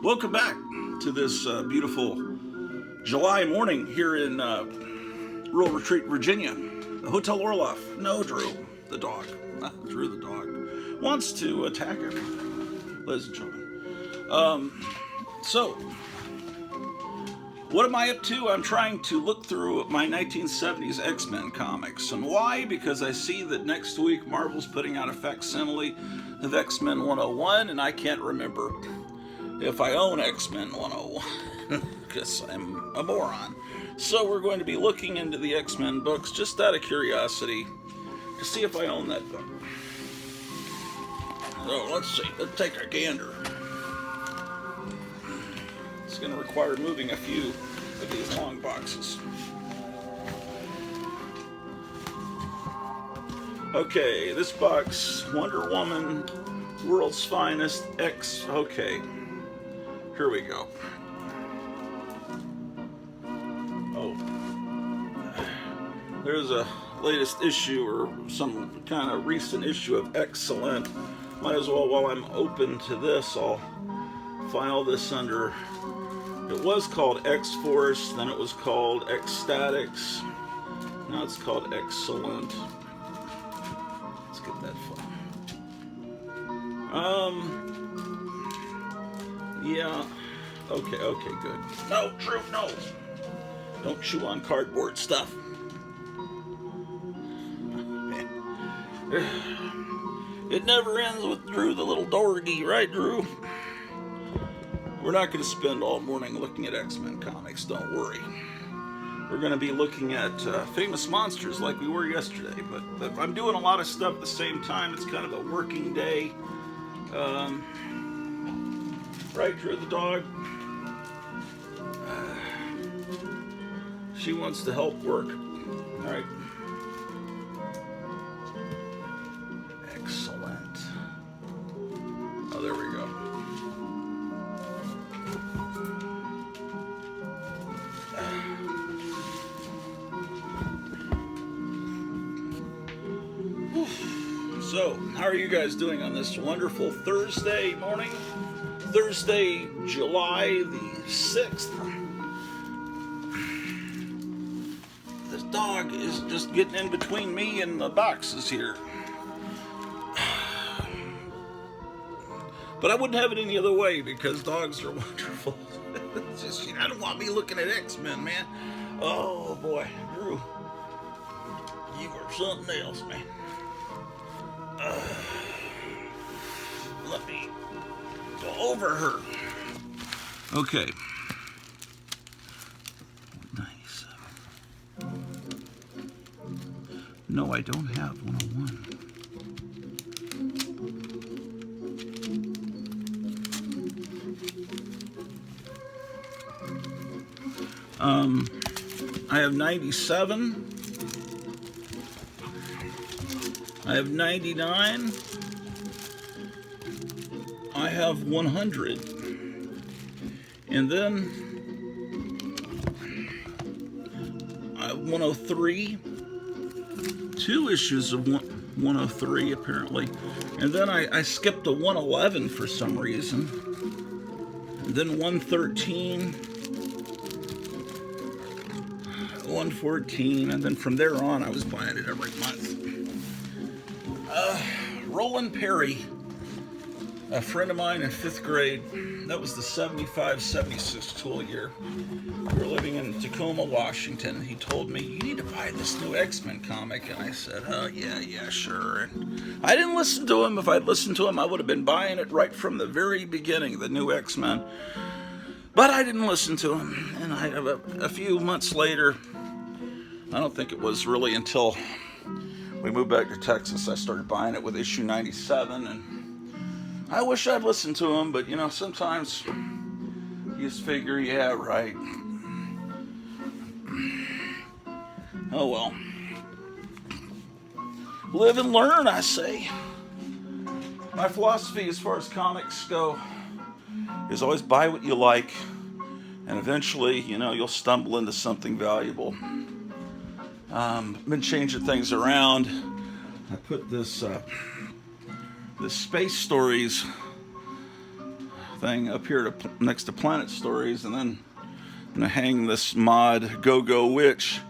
Welcome back to this beautiful July morning here in Rural Retreat, Virginia. The Hotel Orloff. No, Drew, the dog. Drew, the dog, wants to attack him, ladies and gentlemen. So, what am I up to? I'm trying to look through my 1970s X-Men comics. And why? Because I see that next week Marvel's putting out a facsimile of X-Men 101, and I can't remember if I own X-Men 101, because I'm a moron. So we're going to be looking into the X-Men books, just out of curiosity, to see if I own that book. So let's see, let's take a gander. It's going to require moving a few of these long boxes. Okay, this box, Wonder Woman, World's Finest, X, okay. Here we go. Oh. There's a latest issue or some kind of recent issue of Excellent. Might as well, while I'm open to this, I'll file this under, it was called X-Force, then it was called X-Statics, now it's called Excellent. Let's get that file. Yeah, okay, good. No, Drew, no. Don't chew on cardboard stuff. It never ends with Drew the little doggy, right, Drew? We're not going to spend all morning looking at X-Men comics, don't worry. We're going to be looking at famous monsters like we were yesterday, but I'm doing a lot of stuff at the same time. It's kind of a working day. Right, Drew the dog? She wants to help work. All right. Excellent. Oh, there we go. So, how are you guys doing on this wonderful Thursday morning? Thursday, July the 6th. This dog is just getting in between me and the boxes here. But I wouldn't have it any other way because dogs are wonderful. It's just, I don't want me looking at X-Men, man. Oh boy, Drew, you are something else, man. Let me go over her. Okay. 97. No, I don't have 101. I have 97. I have 99. I have 100. And then I have 103. 2 issues of 103 apparently. And then I skipped a 111 for some reason. And then 113. 114, and then from there on I was buying it every month. Roland Perry, a friend of mine in 5th grade, that was the 75-76 school year. We were living in Tacoma, Washington. He told me, you need to buy this new X-Men comic, and I said, yeah, sure. And I didn't listen to him. If I'd listened to him, I would have been buying it right from the very beginning, the new X-Men. But I didn't listen to him, and a few months later, I don't think it was really until we moved back to Texas, I started buying it with issue 97, and I wish I'd listened to him, but sometimes you just figure, yeah, right. Oh well. Live and learn, I say. My philosophy as far as comics go is always buy what you like, and eventually, you'll stumble into something valuable. Been changing things around. I put this Space Stories thing up here next to Planet Stories, and then I'm gonna hang this mod Go-Go Witch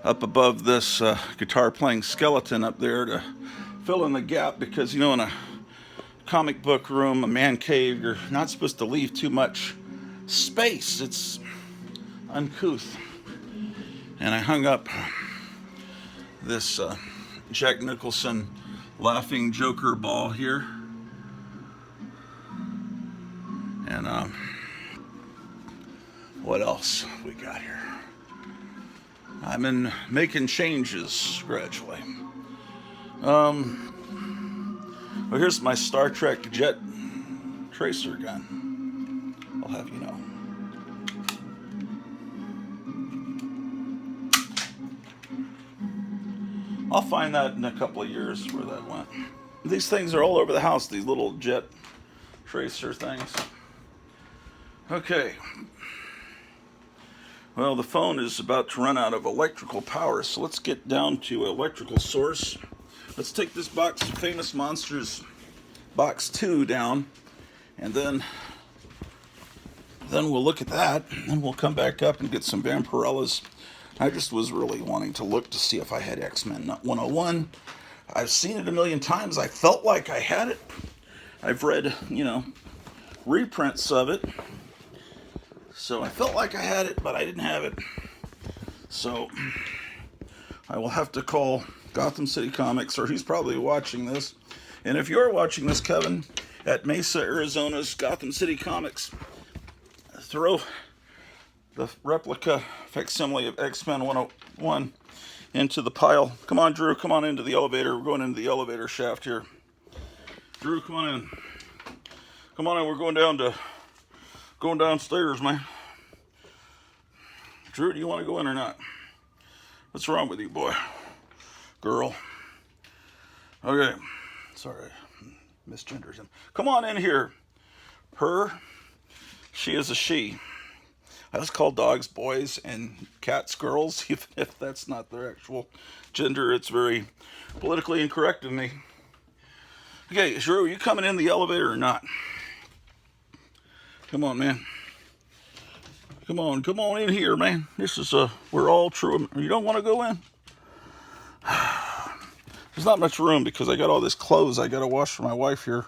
up above this guitar playing skeleton up there to fill in the gap, because, you know, in a comic book room, a man cave, you're not supposed to leave too much space. It's uncouth. And I hung up this Jack Nicholson Laughing Joker ball here. And what else we got here? I've been making changes gradually. Well, here's my Star Trek jet tracer gun. I'll have you know. I'll find that in a couple of years where that went. These things are all over the house, these little jet tracer things. Okay. Well, the phone is about to run out of electrical power, so let's get down to electrical source. Let's take this box of Famous Monsters box 2 down, and then we'll look at that, and we'll come back up and get some Vampirellas. I just was really wanting to look to see if I had X-Men 101. I've seen it a million times. I felt like I had it. I've read, you know, reprints of it. So I felt like I had it, but I didn't have it. So I will have to call Gotham City Comics, or he's probably watching this. And if you're watching this, Kevin, at Mesa, Arizona's Gotham City Comics, throw the replica facsimile of X-Men 101 into the pile. Come on, Drew, come on into the elevator. We're going into the elevator shaft here. Drew, come on in. Come on in, we're going downstairs, man. Drew, do you want to go in or not? What's wrong with you, boy? Girl. Okay. Sorry. Misgenders him. Come on in here. Her. She is a she. I just call dogs boys and cats girls, even if that's not their actual gender. It's very politically incorrect of me. Okay, Drew, are you coming in the elevator or not? Come on, man. Come on in here, man. This is we're all true. You don't want to go in? There's not much room because I got all this clothes I got to wash for my wife here.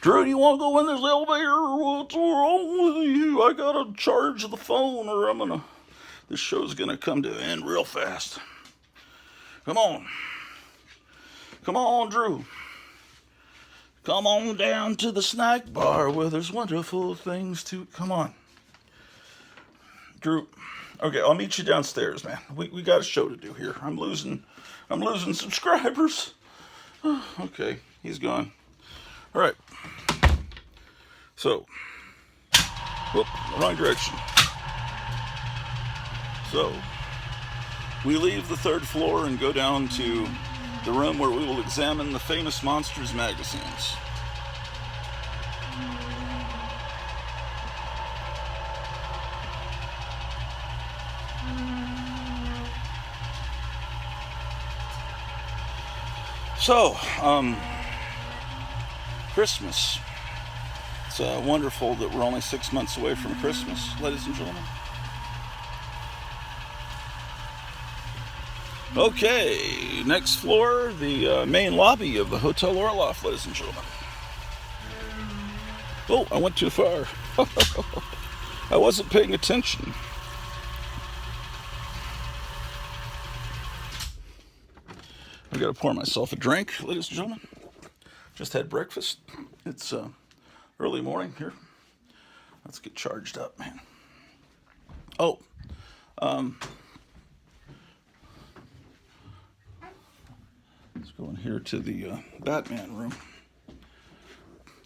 Drew, do you want to go in this elevator? What's wrong with you? I got to charge the phone, or this show's going to come to an end real fast. Come on, Drew. Come on down to the snack bar where there's wonderful things to... Come on. Drew. Okay, I'll meet you downstairs, man. We got a show to do here. I'm losing subscribers. Okay, he's gone. All right. So, whoop, wrong direction. So, we leave the 3rd floor and go down to the room where we will examine the Famous Monsters magazines. So, Christmas. It's wonderful that we're only 6 months away from Christmas, ladies and gentlemen. Okay, next floor, the main lobby of the Hotel Orloff, ladies and gentlemen. Oh, I went too far. I wasn't paying attention. I gotta pour myself a drink, ladies and gentlemen. Just had breakfast. It's early morning here. Let's get charged up, man. Oh, let's go in here to the Batman room.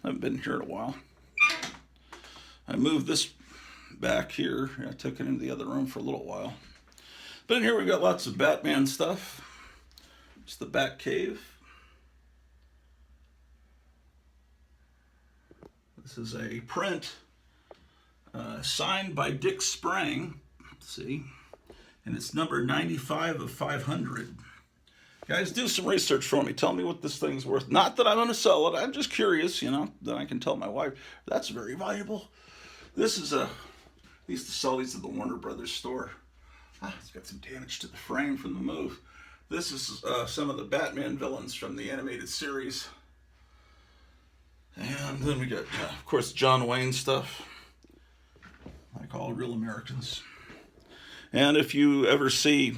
I haven't been here in a while. I moved this back here. I took it into the other room for a little while. But in here we've got lots of Batman stuff. It's the Bat Cave. This is a print signed by Dick Sprang. Let's see. And it's number 95 of 500. Guys, do some research for me. Tell me what this thing's worth. Not that I'm going to sell it. I'm just curious, you know. Then I can tell my wife, that's very valuable. This is a... I used to sell these at the Warner Brothers store. It's got some damage to the frame from the move. This is some of the Batman villains from the animated series. And then we got, of course, John Wayne stuff. Like all real Americans. And if you ever see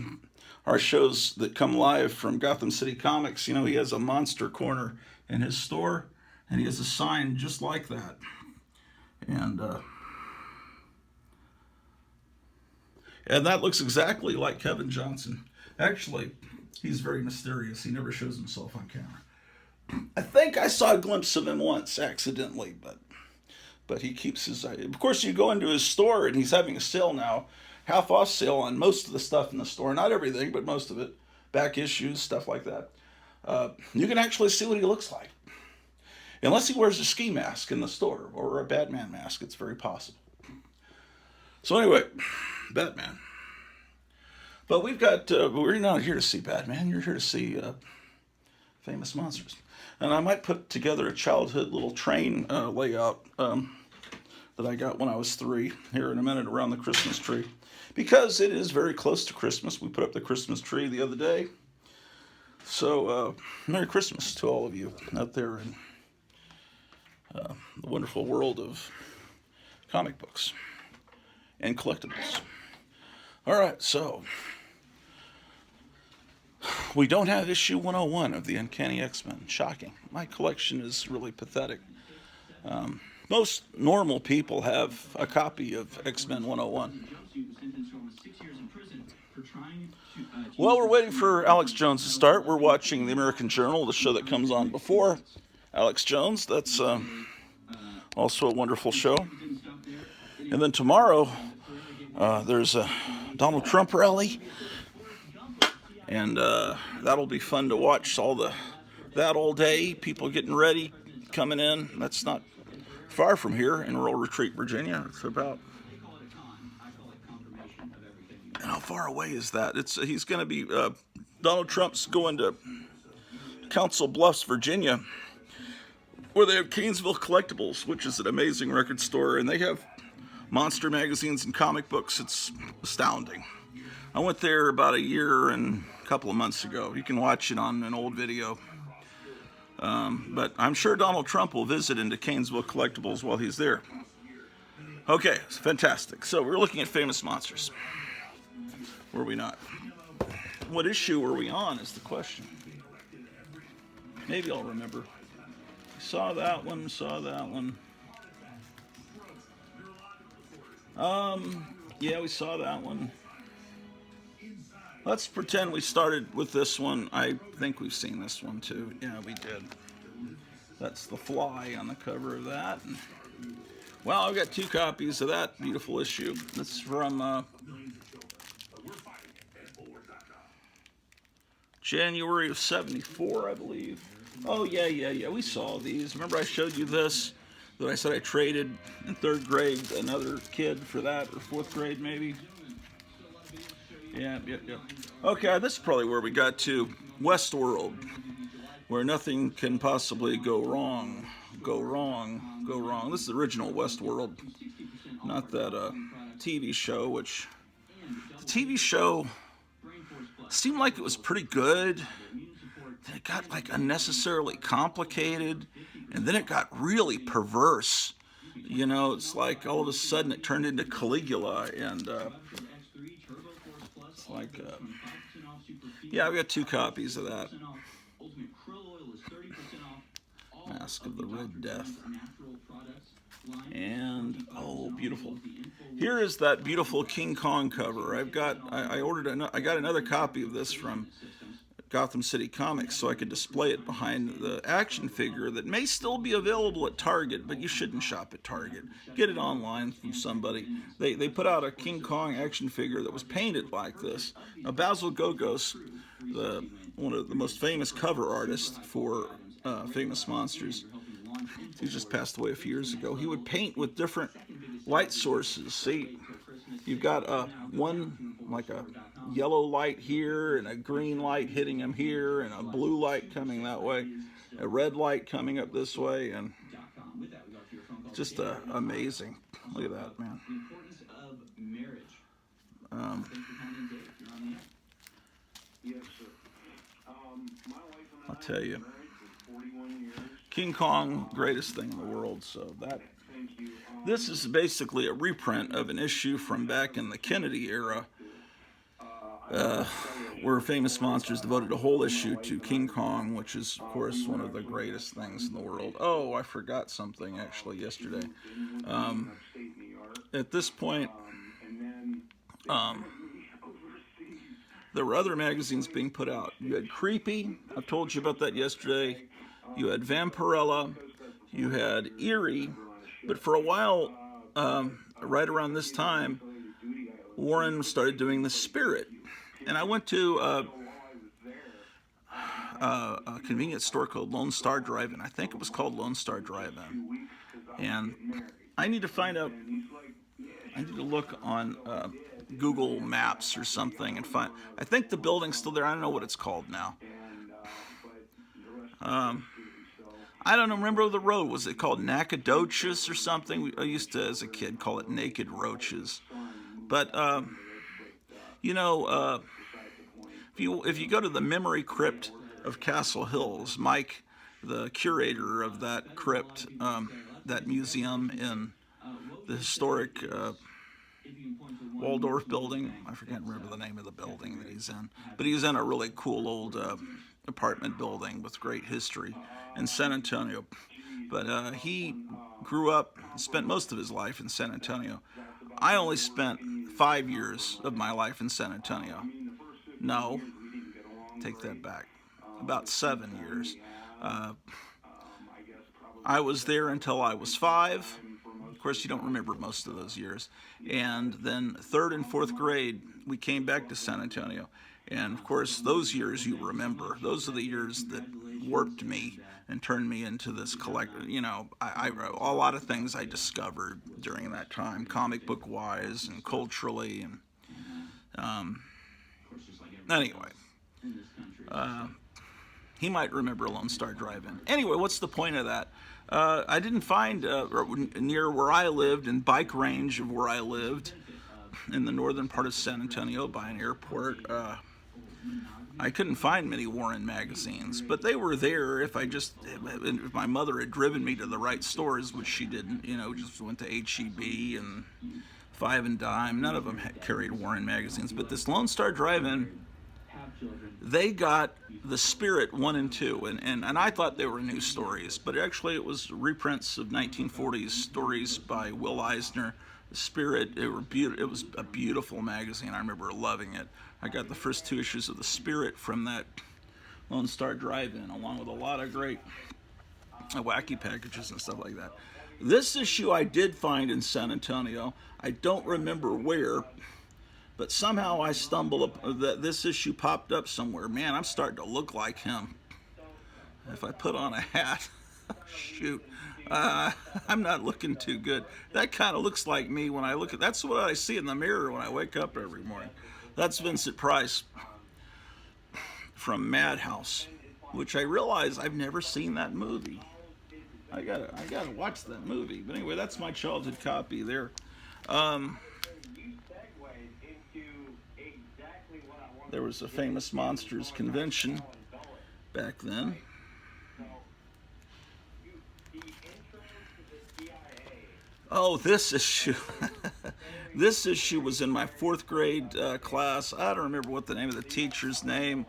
our shows that come live from Gotham City Comics, you know, he has a monster corner in his store, and he has a sign just like that. And that looks exactly like Kevin Johnson. Actually, he's very mysterious. He never shows himself on camera. I think I saw a glimpse of him once, accidentally, but he keeps his... Of course, you go into his store, and he's having a sale now, half-off sale on most of the stuff in the store. Not everything, but most of it. Back issues, stuff like that. You can actually see what he looks like. Unless he wears a ski mask in the store, or a Batman mask, it's very possible. So anyway, Batman. But we've got... we're not here to see Batman. You're here to see famous monsters. And I might put together a childhood little train layout that I got when I was 3, here in a minute, around the Christmas tree. Because it is very close to Christmas. We put up the Christmas tree the other day. So, Merry Christmas to all of you out there in the wonderful world of comic books and collectibles. All right, so we don't have issue 101 of the Uncanny X-Men. Shocking. My collection is really pathetic. Most normal people have a copy of X-Men 101. While we're waiting for Alex Jones to start, we're watching the American Journal, the show that comes on before Alex Jones. That's also a wonderful show. And then tomorrow, there's a Donald Trump rally. And that'll be fun to watch, that all day, people getting ready, coming in. That's not far from here in Rural Retreat, Virginia. It's about... And how far away is that? He's going to be... Donald Trump's going to Council Bluffs, Virginia, where they have Canesville Collectibles, which is an amazing record store, and they have monster magazines and comic books. It's astounding. I went there about a year and a couple of months ago. You can watch it on an old video. But I'm sure Donald Trump will visit into Canesville Collectibles while he's there. Okay, fantastic. So we're looking at famous monsters. Were we not? What issue were we on is the question. Maybe I'll remember. Saw that one. Yeah, we saw that one. Let's pretend we started with this one. I think we've seen this one too. Yeah, we did. That's the Fly on the cover of that. Well, I've got 2 copies of that beautiful issue. This is from January of '74, I believe. Oh, yeah. We saw these. Remember I showed you this? That I said I traded in 3rd grade another kid for that, or 4th grade maybe? Yeah. Okay, this is probably where we got to. Westworld, where nothing can possibly go wrong. This is the original Westworld, not that TV show, which... The TV show seemed like it was pretty good. Then it got like unnecessarily complicated, and then it got really perverse. You know, it's like all of a sudden it turned into Caligula, and it's like, yeah, I've got 2 copies of that. Mask of the Red Death. And, oh, beautiful. Here is that beautiful King Kong cover. I got another copy of this from Gotham City Comics so I could display it behind the action figure that may still be available at Target, but you shouldn't shop at Target. Get it online from somebody. They put out a King Kong action figure that was painted like this. Now, Basil Gogos, one of the most famous cover artists for famous monsters, he just passed away a few years ago. He would paint with different light sources. See, you've got one like a yellow light here and a green light hitting him here and a blue light coming that way, a red light coming up this way, and just amazing. Look at that, man. I'll tell you, King Kong, greatest thing in the world. So this is basically a reprint of an issue from back in the Kennedy era, where Famous Monsters devoted a whole issue to King Kong, which is, of course, one of the greatest things in the world. Oh, I forgot something, actually, yesterday. At this point, there were other magazines being put out. You had Creepy, I told you about that yesterday. You had Vampirella, you had Eerie, but for a while, right around this time, Warren started doing The Spirit. And I went to a convenience store called Lone Star Drive-In. I think it was called Lone Star Drive-In. And I need to find out, I need to look on Google Maps or something and find, I think the building's still there. I don't know what it's called now. I don't remember the road. Was it called Nacogdoches or something? I used to, as a kid, call it Naked Roaches. But, you know, if you go to the memory crypt of Castle Hills, Mike, the curator of that crypt, that museum in the historic Waldorf building, I forget remember the name of the building that he's in, but he's in a really cool old apartment building with great history in San Antonio. But he grew up, spent most of his life in San Antonio. I only spent 5 years of my life in San Antonio. No, take that back. About 7 years. I was there until I was 5. Of course, you don't remember most of those years. And then 3rd and 4th grade, we came back to San Antonio. And of course, those years you remember. Those are the years that warped me and turned me into this collector. You know, a lot of things I discovered during that time, comic book wise and culturally. And anyway, he might remember Lone Star Drive-In. Anyway, what's the point of that? I didn't find near where I lived, in bike range of where I lived, in the northern part of San Antonio by an airport. I couldn't find many Warren magazines, but they were there if my mother had driven me to the right stores, which she didn't. You know, just went to HEB and Five and Dime. None of them carried Warren magazines, but this Lone Star Drive-In, they got The Spirit 1 and 2, and I thought they were new stories, but actually it was reprints of 1940s stories by Will Eisner. The Spirit, it was a beautiful magazine. I remember loving it. I got the first 2 issues of The Spirit from that Lone Star Drive-In, along with a lot of great wacky packages and stuff like that. This issue I did find in San Antonio. I don't remember where, but somehow I stumbled up that this issue popped up somewhere. Man, I'm starting to look like him. If I put on a hat, shoot, I'm not looking too good. That kind of looks like me when I look at. That's what I see in the mirror when I wake up every morning. That's Vincent Price from Madhouse, which I realize I've never seen that movie. I gotta watch that movie. But anyway, that's my childhood copy there. There was a Famous Monsters convention back then. Oh, this issue. This issue was in my 4th grade class. I don't remember what the name of the teacher's name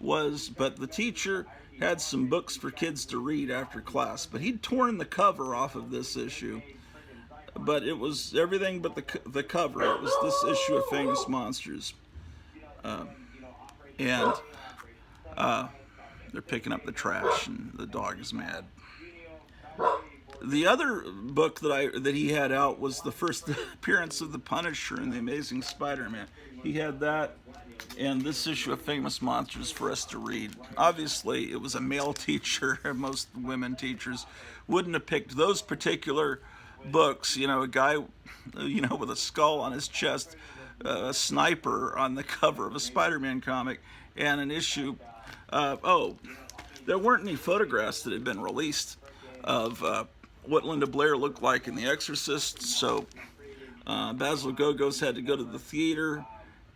was, but the teacher had some books for kids to read after class. But he'd torn the cover off of this issue. But it was everything but the cover. It was this issue of Famous Monsters. And they're picking up the trash, and the dog is mad. The other book that he had out was the first appearance of the Punisher in The Amazing Spider-Man. He had that and this issue of Famous Monsters for us to read. Obviously, it was a male teacher. Most women teachers wouldn't have picked those particular books. You know, a guy, with a skull on his chest a sniper on the cover of a Spider-Man comic and an issue. There weren't any photographs that had been released of what Linda Blair looked like in The Exorcist, so Basil Gogos had to go to the theater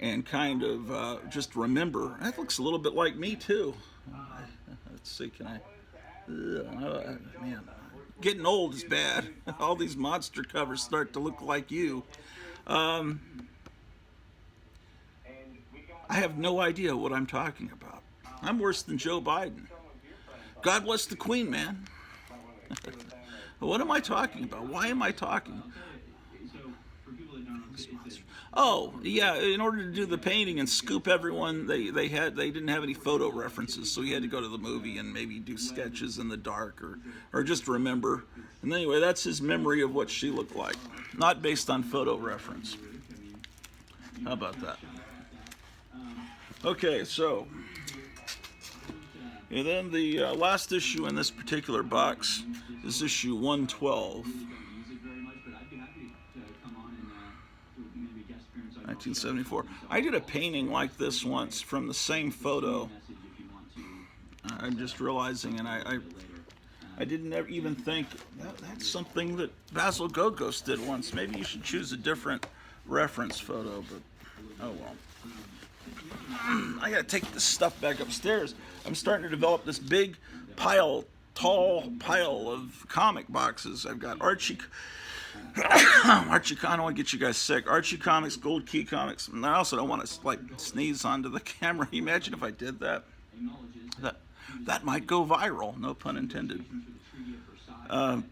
and kind of just remember. That looks a little bit like me too. Let's see, can I? Man, getting old is bad. All these monster covers start to look like you. I have no idea what I'm talking about. I'm worse than Joe Biden. God bless the Queen, man. What am I talking about? Why am I talking? Oh, yeah, in order to do the painting and scoop everyone, they didn't have any photo references, so he had to go to the movie and maybe do sketches in the dark or just remember. And anyway, that's his memory of what she looked like, not based on photo reference. How about that? Okay, so, and then the last issue in this particular box is issue 112. 1974. I did a painting like this once from the same photo. I'm just realizing, and I didn't even think that's something that Basil Gogos did once. Maybe you should choose a different reference photo, but oh well. I gotta take this stuff back upstairs. I'm starting to develop this big tall pile of comic boxes. I've got Archie, I don't want to get you guys sick. Archie comics, Gold Key comics. And I also don't want to like sneeze onto the camera. Imagine if I did that. That might go viral. No pun intended. I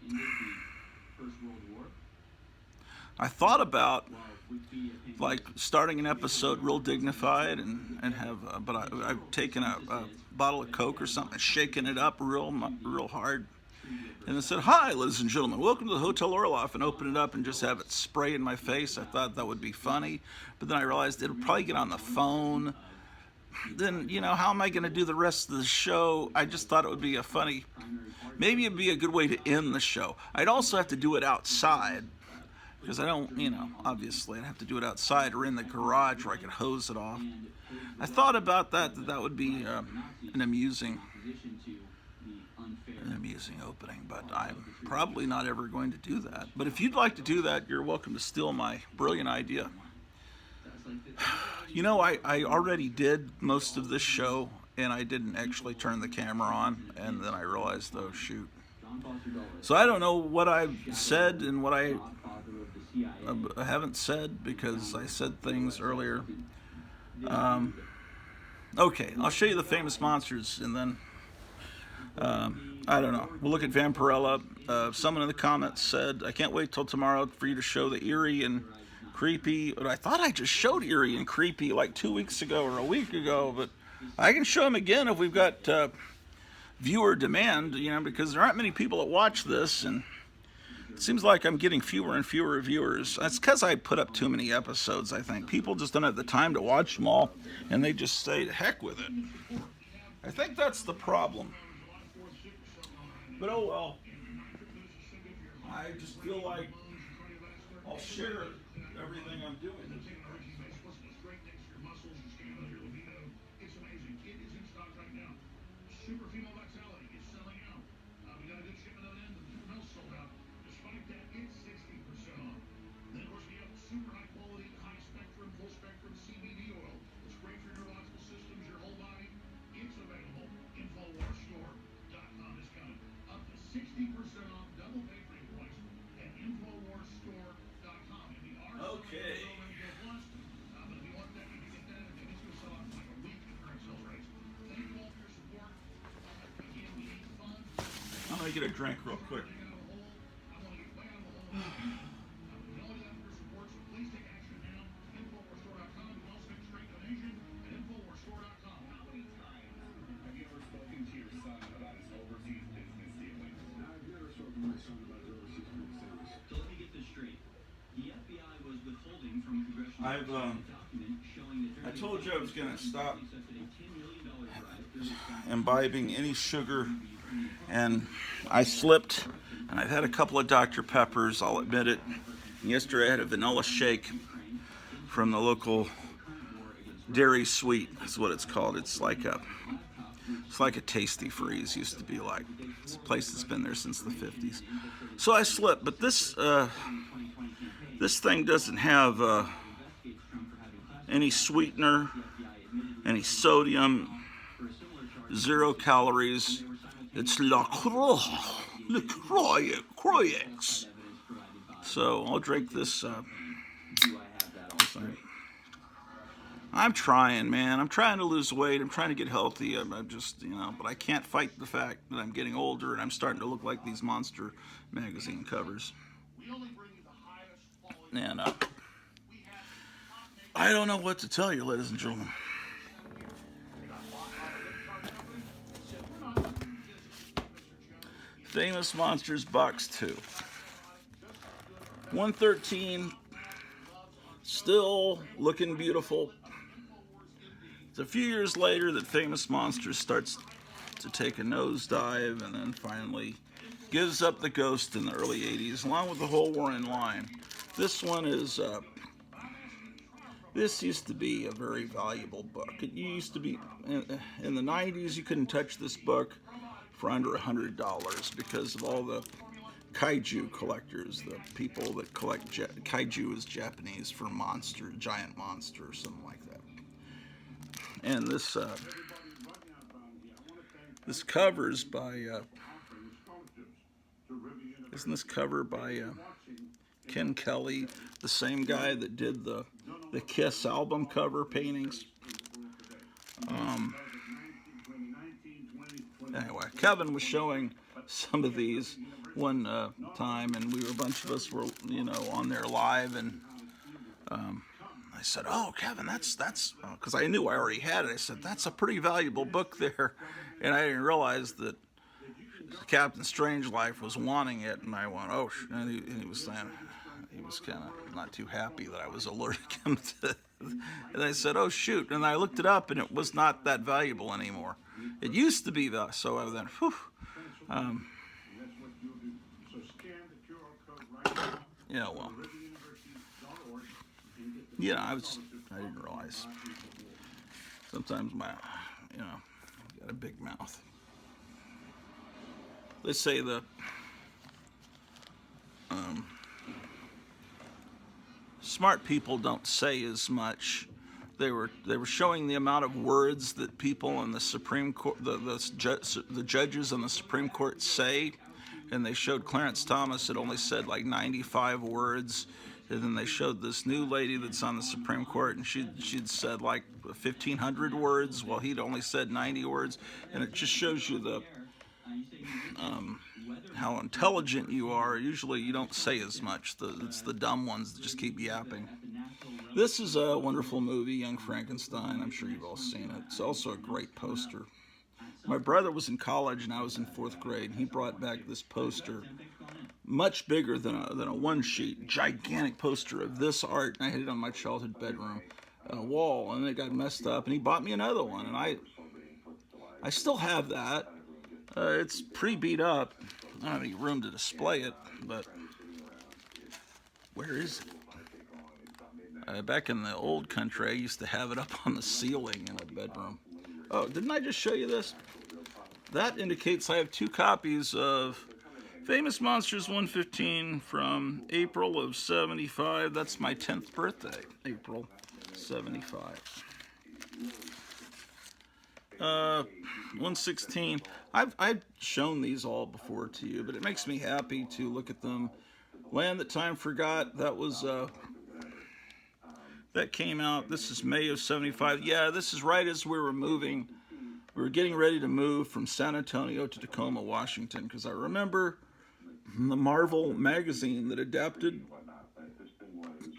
thought about like starting an episode real dignified and have, but I've taken a bottle of Coke or something, shaken it up real hard. And it said, "Hi, ladies and gentlemen, welcome to the Hotel Orloff," and open it up and just have it spray in my face. I thought that would be funny, but then I realized it would probably get on the phone. Then, how am I going to do the rest of the show? I just thought it would be maybe it'd be a good way to end the show. I'd also have to do it outside, because I don't, obviously I'd have to do it outside or in the garage where I could hose it off. I thought about that would be an amusing opening, but I'm probably not ever going to do that. But if you'd like to do that, you're welcome to steal my brilliant idea. I already did most of this show, and I didn't actually turn the camera on, and then I realized, oh shoot. So I don't know what I've said and what I haven't said, because I said things earlier. Okay, I'll show you the famous monsters, and then I don't know. We'll look at Vampirella. Someone in the comments said, "I can't wait till tomorrow for you to show the eerie and creepy." But I thought I just showed eerie and creepy like 2 weeks ago or a week ago, but I can show them again if we've got viewer demand, because there aren't many people that watch this, and it seems like I'm getting fewer and fewer viewers. That's because I put up too many episodes, I think. People just don't have the time to watch them all, and they just say, "To heck with it." I think that's the problem. But oh well. I just feel like I'll share everything I'm doing. Okay. I'm going to get a drink real quick. I told you I was going to stop imbibing any sugar, and I slipped, and I've had a couple of Dr. Peppers, I'll admit it. Yesterday I had a vanilla shake from the local Dairy Sweet. That's what it's called. It's like a Tasty Freeze used to be like. It's a place that's been there since the 50s. So I slipped, but this thing doesn't have any sweetener, any sodium, 0 calories. It's La Croix. So I'll drink this. I'm trying, man. I'm trying to lose weight. I'm trying to get healthy. I'm just, but I can't fight the fact that I'm getting older and I'm starting to look like these Monster magazine covers. And I don't know what to tell you, ladies and gentlemen. Famous Monsters Box 2. 113. Still looking beautiful. It's a few years later that Famous Monsters starts to take a nosedive and then finally gives up the ghost in the early 80s, along with the whole War in Line. This one is, this used to be a very valuable book. It used to be, in the 90s, you couldn't touch this book for under $100 because of all the kaiju collectors, the people that collect kaiju is Japanese for monster, giant monster, or something like that. And this cover's by isn't this cover by Ken Kelly, the same guy that did the Kiss album cover paintings. Anyway, Kevin was showing some of these one time, and a bunch of us were, on there live, and I said, "Oh, Kevin, that's because I knew I already had it." I said, "That's a pretty valuable book there," and I didn't realize that Captain Strangelove was wanting it, and I went, "Oh," and he was saying he was kind of not too happy that I was alerting him to. And I said, "Oh shoot!" And I looked it up, and it was not that valuable anymore. It used to be though, so I then, whew. Yeah, well, I didn't realize. Sometimes got a big mouth. They say the smart people don't say as much. They were showing the amount of words that people in the Supreme Court, the judges on the Supreme Court say, and they showed Clarence Thomas had only said like 95 words, and then they showed this new lady that's on the Supreme Court, and she'd said like 1,500 words, while he'd only said 90 words, and it just shows you the how intelligent you are. Usually you don't say as much. It's the dumb ones that just keep yapping. This is a wonderful movie, Young Frankenstein. I'm sure you've all seen it. It's also a great poster. My brother was in college and I was in 4th grade, and he brought back this poster, much bigger than a one-sheet, gigantic poster of this art, and I had it on my childhood bedroom wall, and it got messed up, and he bought me another one, and I still have that. It's pretty beat up. I don't have any room to display it, but where is it? Back in the old country, I used to have it up on the ceiling in a bedroom. Oh, didn't I just show you this? That indicates I have 2 copies of Famous Monsters 115 from April of 75. That's my 10th birthday, April 75. 116. I've shown these all before to you, but it makes me happy to look at them. Land That Time Forgot, that was that came out. This is May of 75. Yeah, this is right as we were moving. We were getting ready to move from San Antonio to Tacoma, Washington, because I remember the Marvel magazine that adapted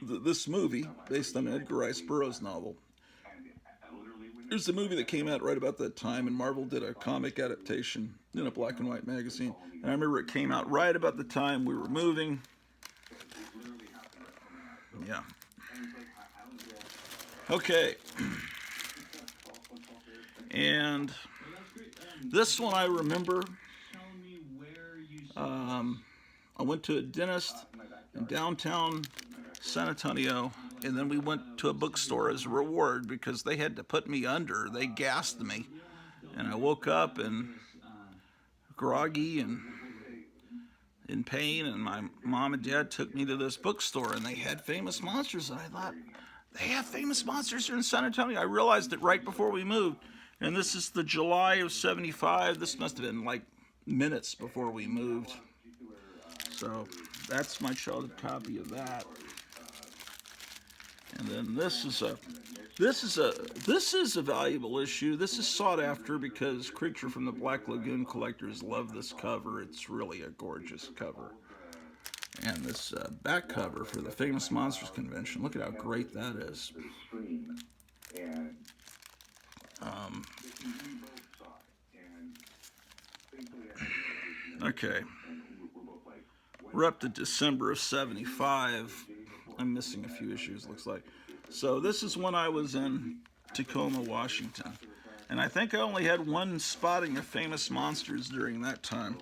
this movie based on Edgar Rice Burroughs' novel. There's a movie that came out right about that time, and Marvel did a comic adaptation in a black and white magazine. And I remember it came out right about the time we were moving. Yeah. Okay. And this one I remember. I went to a dentist in downtown San Antonio, and then we went to a bookstore as a reward because they had to put me under. They gassed me, and I woke up and groggy and in pain, and my mom and dad took me to this bookstore, and they had Famous Monsters, and I thought, they have Famous Monsters here in San Antonio. I realized it right before we moved, and this is the July of '75. This must have been like minutes before we moved. So that's my childhood copy of that. And then this is a valuable issue. This is sought after because Creature from the Black Lagoon collectors love this cover. It's really a gorgeous cover. And this back cover for the Famous Monsters Convention. Look at how great that is. Okay. We're up to December of '75. I'm missing a few issues, looks like. So this is when I was in Tacoma, Washington. And I think I only had one spotting of Famous Monsters during that time.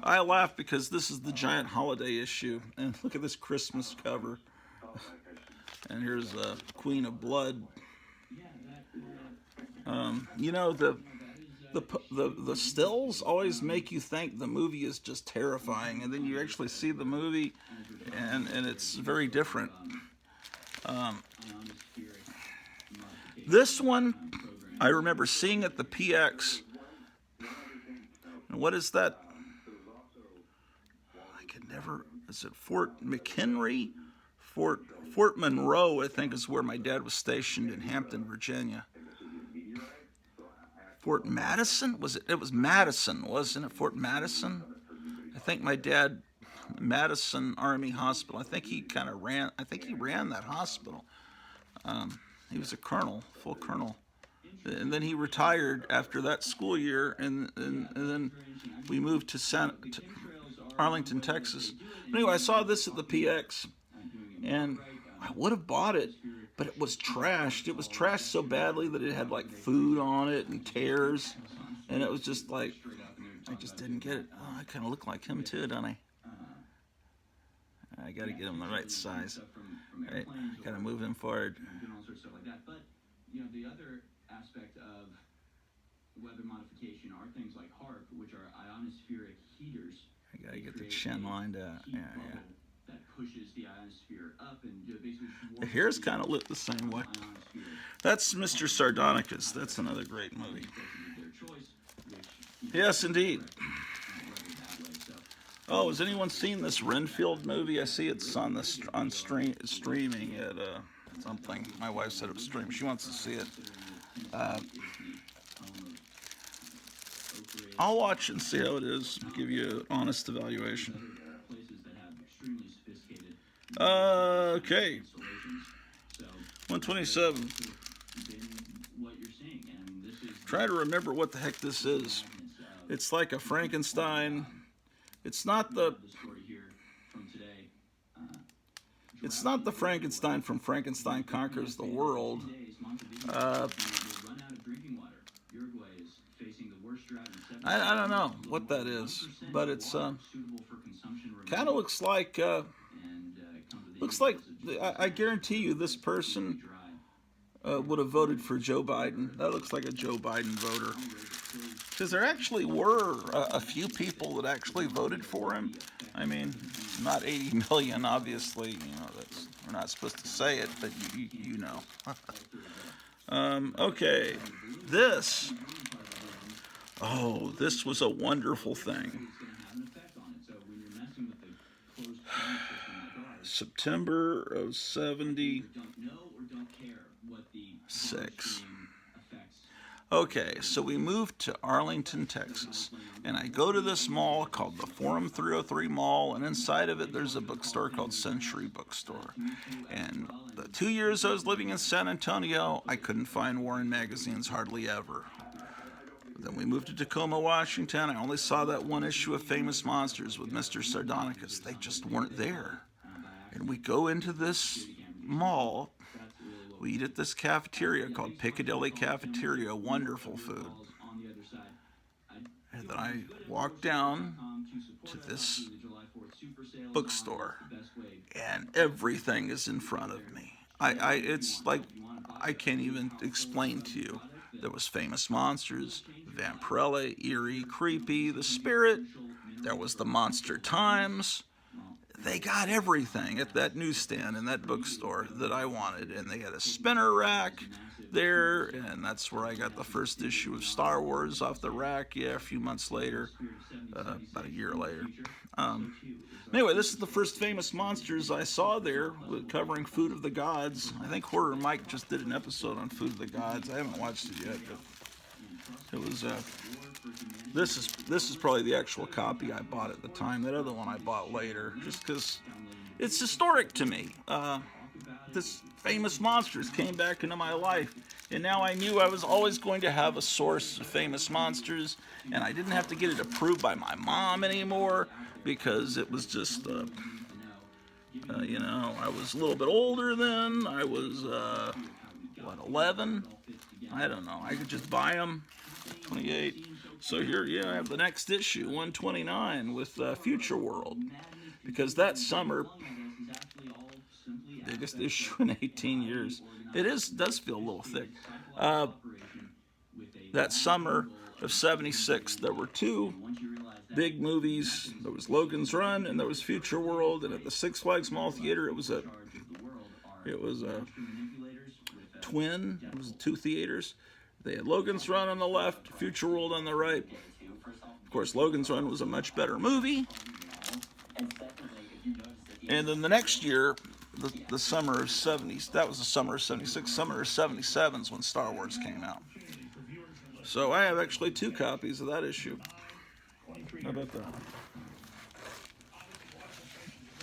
I laugh because this is the giant holiday issue. And look at this Christmas cover. And here's Queen of Blood. You know, the stills always make you think the movie is just terrifying, and then you actually see the movie, and it's very different. This one, I remember seeing at the PX. And what is that? I can never. Is it Fort McHenry? Fort Monroe, I think, is where my dad was stationed in Hampton, Virginia. Fort Madison? Was it? It was Madison, wasn't it? Fort Madison? I think my dad, Madison Army Hospital. I think he ran that hospital. He was a colonel, full colonel. And then he retired after that school year, and then we moved to Arlington, Texas. Anyway, I saw this at the PX, and I would have bought it, but it was trashed. It was trashed so badly that it had like food on it and tears, and it was just like, I just didn't get it. Oh, I kind of look like him too, don't I? I got to get him the right size. Right, got to move him forward. But you know, the other aspect of weather modification are things like HARP, which are ionospheric heaters. I got to get the chin lined up. Yeah. That pushes the ionosphere up and basically. The hair's kind of lit the same way. That's Mr. Sardonicus. That's another great movie. Yes, indeed. Oh, has anyone seen this Renfield movie? I see it's on streaming at something. My wife said it was streaming. She wants to see it. I'll watch and see how it is. Give you an honest evaluation. Okay. 127. Try to remember what the heck this is. It's like a Frankenstein. It's not the Frankenstein from Frankenstein Conquers the World. I don't know what that is, but it's kind of looks like I guarantee you this person would have voted for Joe Biden. That looks like a Joe Biden voter. Because there actually were a few people that actually voted for him. I mean, not 80 million, obviously. You know, we're not supposed to say it, but you know. Okay, this was a wondrul thing. September of '76. Okay, so we moved to Arlington, Texas, and I go to this mall called the Forum 303 Mall, and inside of it there's a bookstore called Century Bookstore. And the 2 years I was living in San Antonio, I couldn't find Warren magazines hardly ever. Then we moved to Tacoma, Washington. I only saw that one issue of Famous Monsters with Mr. Sardonicus. They just weren't there. And we go into this mall. We eat at this cafeteria called Piccadilly Cafeteria, wonderful food. And then I walk down to this bookstore, and everything is in front of me. It's like I can't even explain to you. There was Famous Monsters, Vampirella, Eerie, Creepy, The Spirit. There was the Monster Times. They got everything at that newsstand in that bookstore that I wanted, and they had a spinner rack there, and that's where I got the first issue of Star Wars off the rack. Yeah, a few months later, about a year later. Anyway, this is the first Famous Monsters I saw there, covering Food of the Gods. I think Horror Mike just did an episode on Food of the Gods. I haven't watched it yet, but it was. This is probably the actual copy I bought at the time. That other one I bought later, just because it's historic to me. This Famous Monsters came back into my life, and now I knew I was always going to have a source of Famous Monsters, and I didn't have to get it approved by my mom anymore, because it was just, you know, I was a little bit older then. I was, 11? I don't know. I could just buy them. 28. So here, yeah, I have the next issue, 129, with Future World, because that summer, biggest issue in 18 years. It does feel a little thick. That summer of 76, there were two big movies. There was Logan's Run and there was Future World. And at the Six Flags Mall Theater, it was a twin. It was two theaters. They had Logan's Run on the left, Future World on the right. Of course, Logan's Run was a much better movie. And then the next year, the summer of 70s, that was the summer of 76, summer of 77 is when Star Wars came out. So I have actually two copies of that issue. How about that?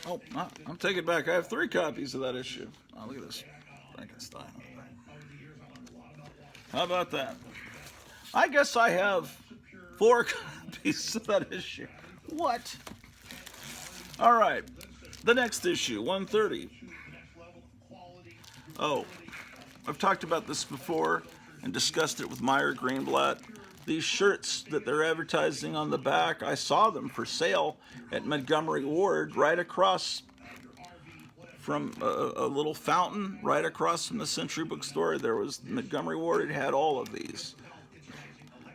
Oh, I'm taking it back. I have three copies of that issue. Oh, look at this Frankenstein. How about that? I guess I have four copies of that issue. What? All right. The next issue, 130. Oh, I've talked about this before and discussed it with Meyer Greenblatt. These shirts that they're advertising on the back, I saw them for sale at Montgomery Ward, right across from a little fountain, right across from the Century Bookstore. There was Montgomery Ward. It had all of these.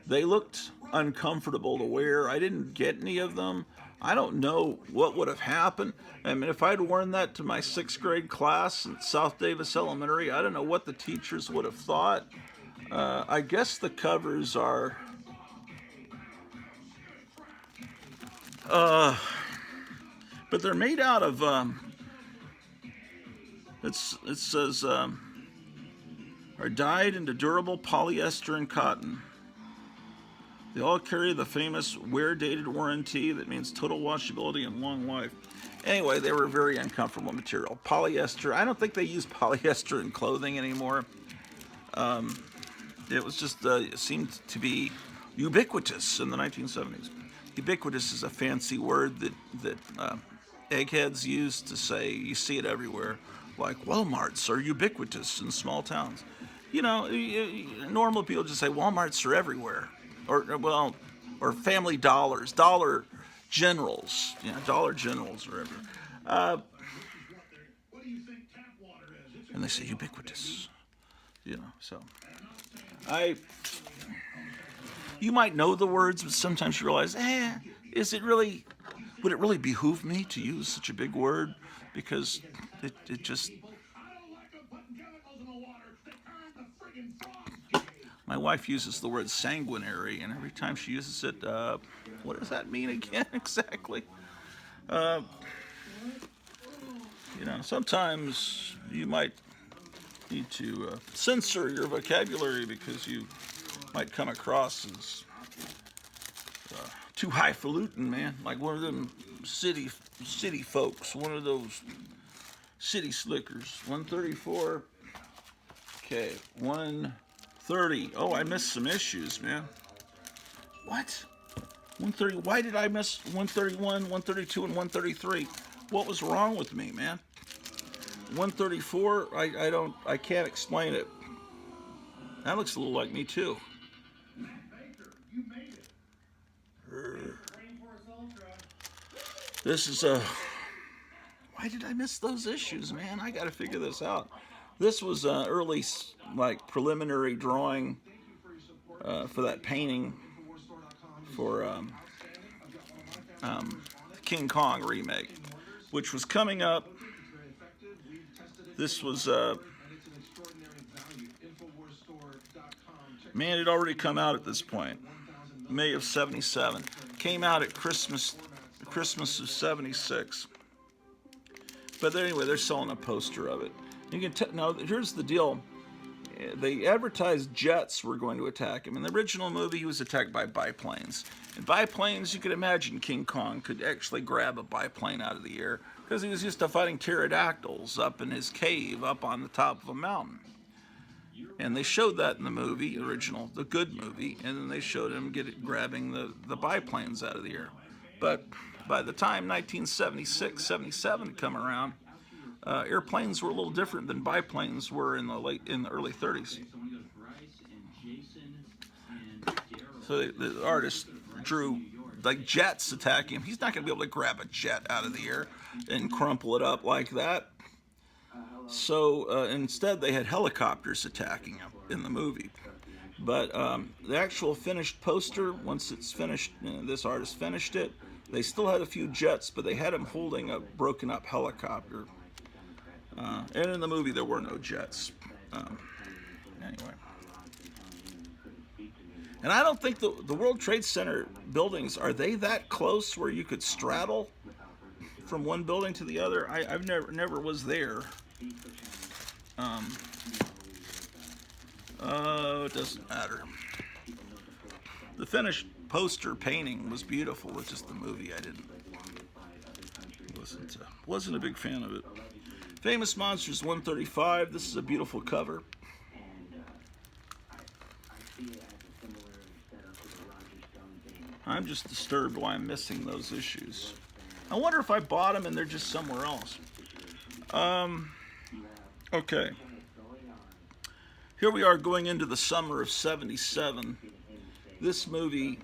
They looked uncomfortable to wear. I didn't get any of them. I don't know what would have happened. I mean, if I'd worn that to my 6th grade class at South Davis Elementary, I don't know what the teachers would have thought. I guess the covers are... but they're made out of... it says... are dyed into durable polyester and cotton. They all carry the famous wear-dated warranty that means total washability and long life. Anyway, they were very uncomfortable material. Polyester, I don't think they use polyester in clothing anymore. It was just, it seemed to be ubiquitous in the 1970s. Ubiquitous is a fancy word that eggheads use to say, you see it everywhere. Like, Walmarts are ubiquitous in small towns. You know, normal people just say Walmarts are everywhere. Or Family Dollars, Dollar Generals. Yeah, Dollar Generals are everywhere. And they say ubiquitous. You know, so. You might know the words, but sometimes you realize, would it really behoove me to use such a big word? Because it just... My wife uses the word sanguinary, and every time she uses it, what does that mean again exactly? You know, sometimes you might need to censor your vocabulary because you might come across as too highfalutin, man. Like one of them city folks, one of those city slickers. 134. Okay, 130. Oh, I missed some issues, man. What? 130. Why did I miss 131, 132, and 133? What was wrong with me, man? 134. I can't explain it. That looks a little like me too. This is Why did I miss those issues, man? I got to figure this out. This was early, like, preliminary drawing for that painting for King Kong remake, which was coming up. This was, man, it had already come out at this point. May of '77. Came out at Christmas of '76. But anyway, they're selling a poster of it. You can now, here's the deal. They advertised jets were going to attack him. In the original movie, he was attacked by biplanes. And biplanes, you could imagine King Kong could actually grab a biplane out of the air because he was used to fighting pterodactyls up in his cave up on the top of a mountain. And they showed that in the movie, original, the good movie, and then they showed him grabbing the biplanes out of the air. But by the time 1976, 77 had come around, airplanes were a little different than biplanes were in the early 30s. So the artist drew like jets attacking him. He's not going to be able to grab a jet out of the air and crumple it up like that. So instead, they had helicopters attacking him in the movie. But the actual finished poster, once it's finished, this artist finished it. They still had a few jets, but they had him holding a broken up helicopter. And in the movie, there were no jets. Anyway. And I don't think the World Trade Center buildings, are they that close where you could straddle from one building to the other? I've never was there. It doesn't matter. The finished poster painting was beautiful. It's just the movie I didn't listen to. Wasn't a big fan of it. Famous Monsters 135. This is a beautiful cover. I'm just disturbed why I'm missing those issues. I wonder if I bought them and they're just somewhere else. Okay. Here we are going into the summer of '77. This movie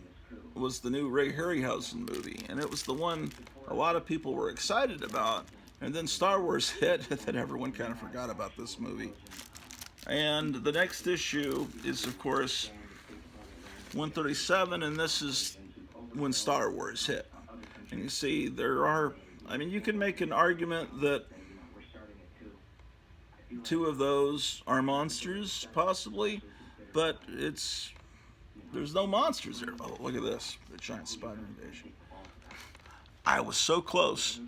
was the new Ray Harryhausen movie, and it was the one a lot of people were excited about. And then Star Wars hit, and then everyone kind of forgot about this movie. And the next issue is, of course, 137, and this is when Star Wars hit. And you see, you can make an argument that two of those are monsters, possibly, but there's no monsters there. Oh, look at this, the giant spider invasion. I was so close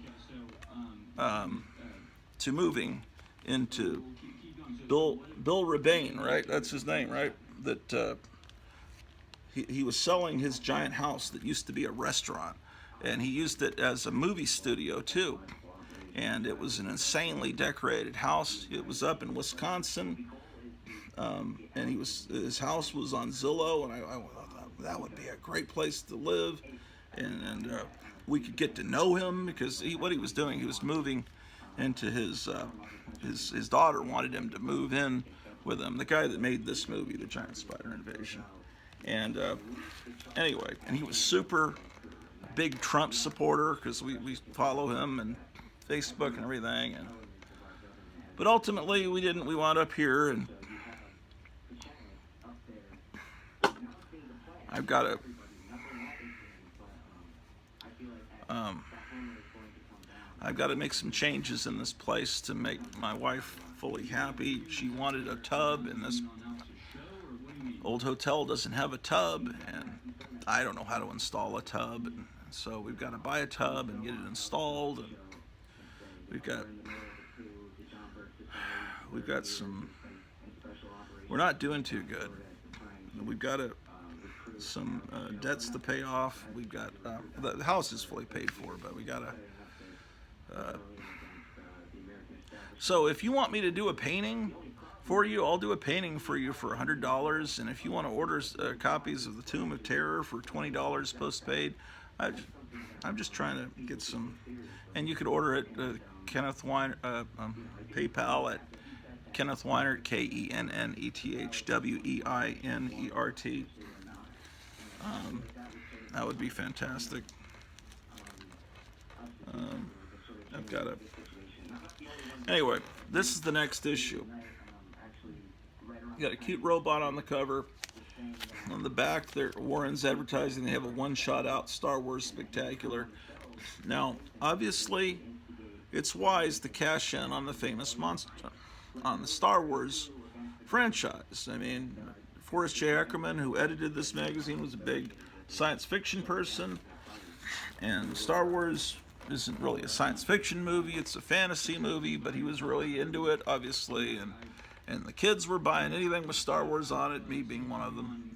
to moving into Bill Rebane, right? That's his name, right? That he was selling his giant house that used to be a restaurant, and he used it as a movie studio too. And it was an insanely decorated house. It was up in Wisconsin, and his house was on Zillow, and I thought that would be a great place to live, and we could get to know him because what he was doing, he was moving into his daughter wanted him to move in with him. The guy that made this movie, The Giant Spider Invasion, and anyway, and he was super big Trump supporter because we follow him and Facebook and everything, but ultimately we didn't. We wound up here, and I've got to make some changes in this place to make my wife fully happy. She wanted a tub, and this old hotel doesn't have a tub, and I don't know how to install a tub, and so we've got to buy a tub and get it installed. And we've got some. We're not doing too good. We've got some debts to pay off. We've got the house is fully paid for, but we got to. So if you want me to do a painting for you, I'll do a painting for you for $100. And if you want to order copies of the Tomb of Terror for $20 postpaid, I'm just trying to get some. And you could order it. Kenneth Weiner, PayPal at Kenneth Weinert, KENNETHWEINERT. That would be fantastic. I've got Anyway, this is the next issue. You got a cute robot on the cover. On the back, there Warren's advertising. They have a one-shot out Star Wars Spectacular. Now, obviously, it's wise to cash in on the famous monster, on the Star Wars franchise. I mean, Forrest J. Ackerman, who edited this magazine, was a big science fiction person, and Star Wars isn't really a science fiction movie, it's a fantasy movie, but he was really into it, obviously, and the kids were buying anything with Star Wars on it, me being one of them.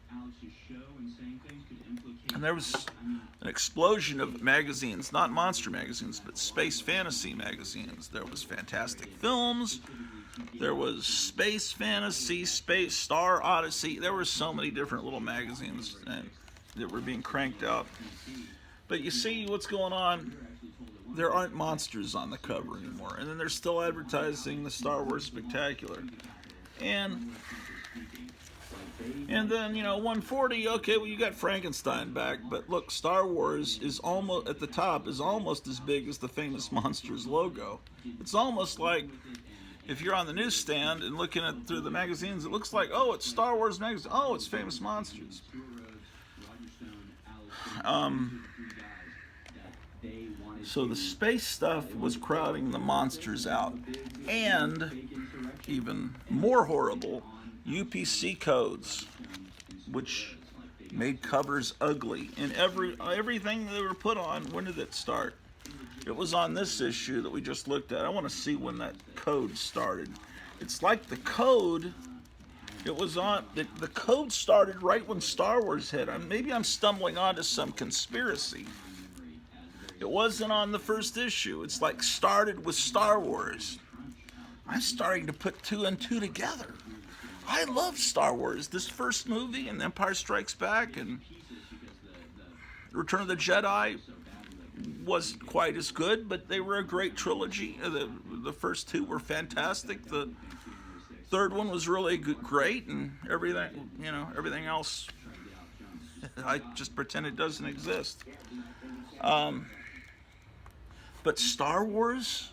And there was an explosion of magazines, not monster magazines, but space fantasy magazines. There was Fantastic Films, there was Space Fantasy, Space Star Odyssey. There were so many different little magazines that were being cranked out. But you see what's going on? There aren't monsters on the cover anymore. And then they're still advertising the Star Wars Spectacular. And then, 140, okay, well, you got Frankenstein back. But look, Star Wars is almost, at the top, is almost as big as the famous Monsters logo. It's almost like, if you're on the newsstand and looking at through the magazines, it looks like, oh, it's Star Wars magazine. Oh, it's Famous Monsters. So the space stuff was crowding the monsters out. And, even more horrible, UPC codes, which made covers ugly. And everything they were put on, when did it start? It was on this issue that we just looked at. I want to see when that code started. It's like the code, it was on, the code started right when Star Wars hit. Maybe I'm stumbling onto some conspiracy. It wasn't on the first issue. It's like started with Star Wars. I'm starting to put two and two together. I love Star Wars. This first movie and Empire Strikes Back and Return of the Jedi wasn't quite as good, but they were a great trilogy. The first two were fantastic. The third one was really great, and everything else, I just pretend it doesn't exist. But Star Wars,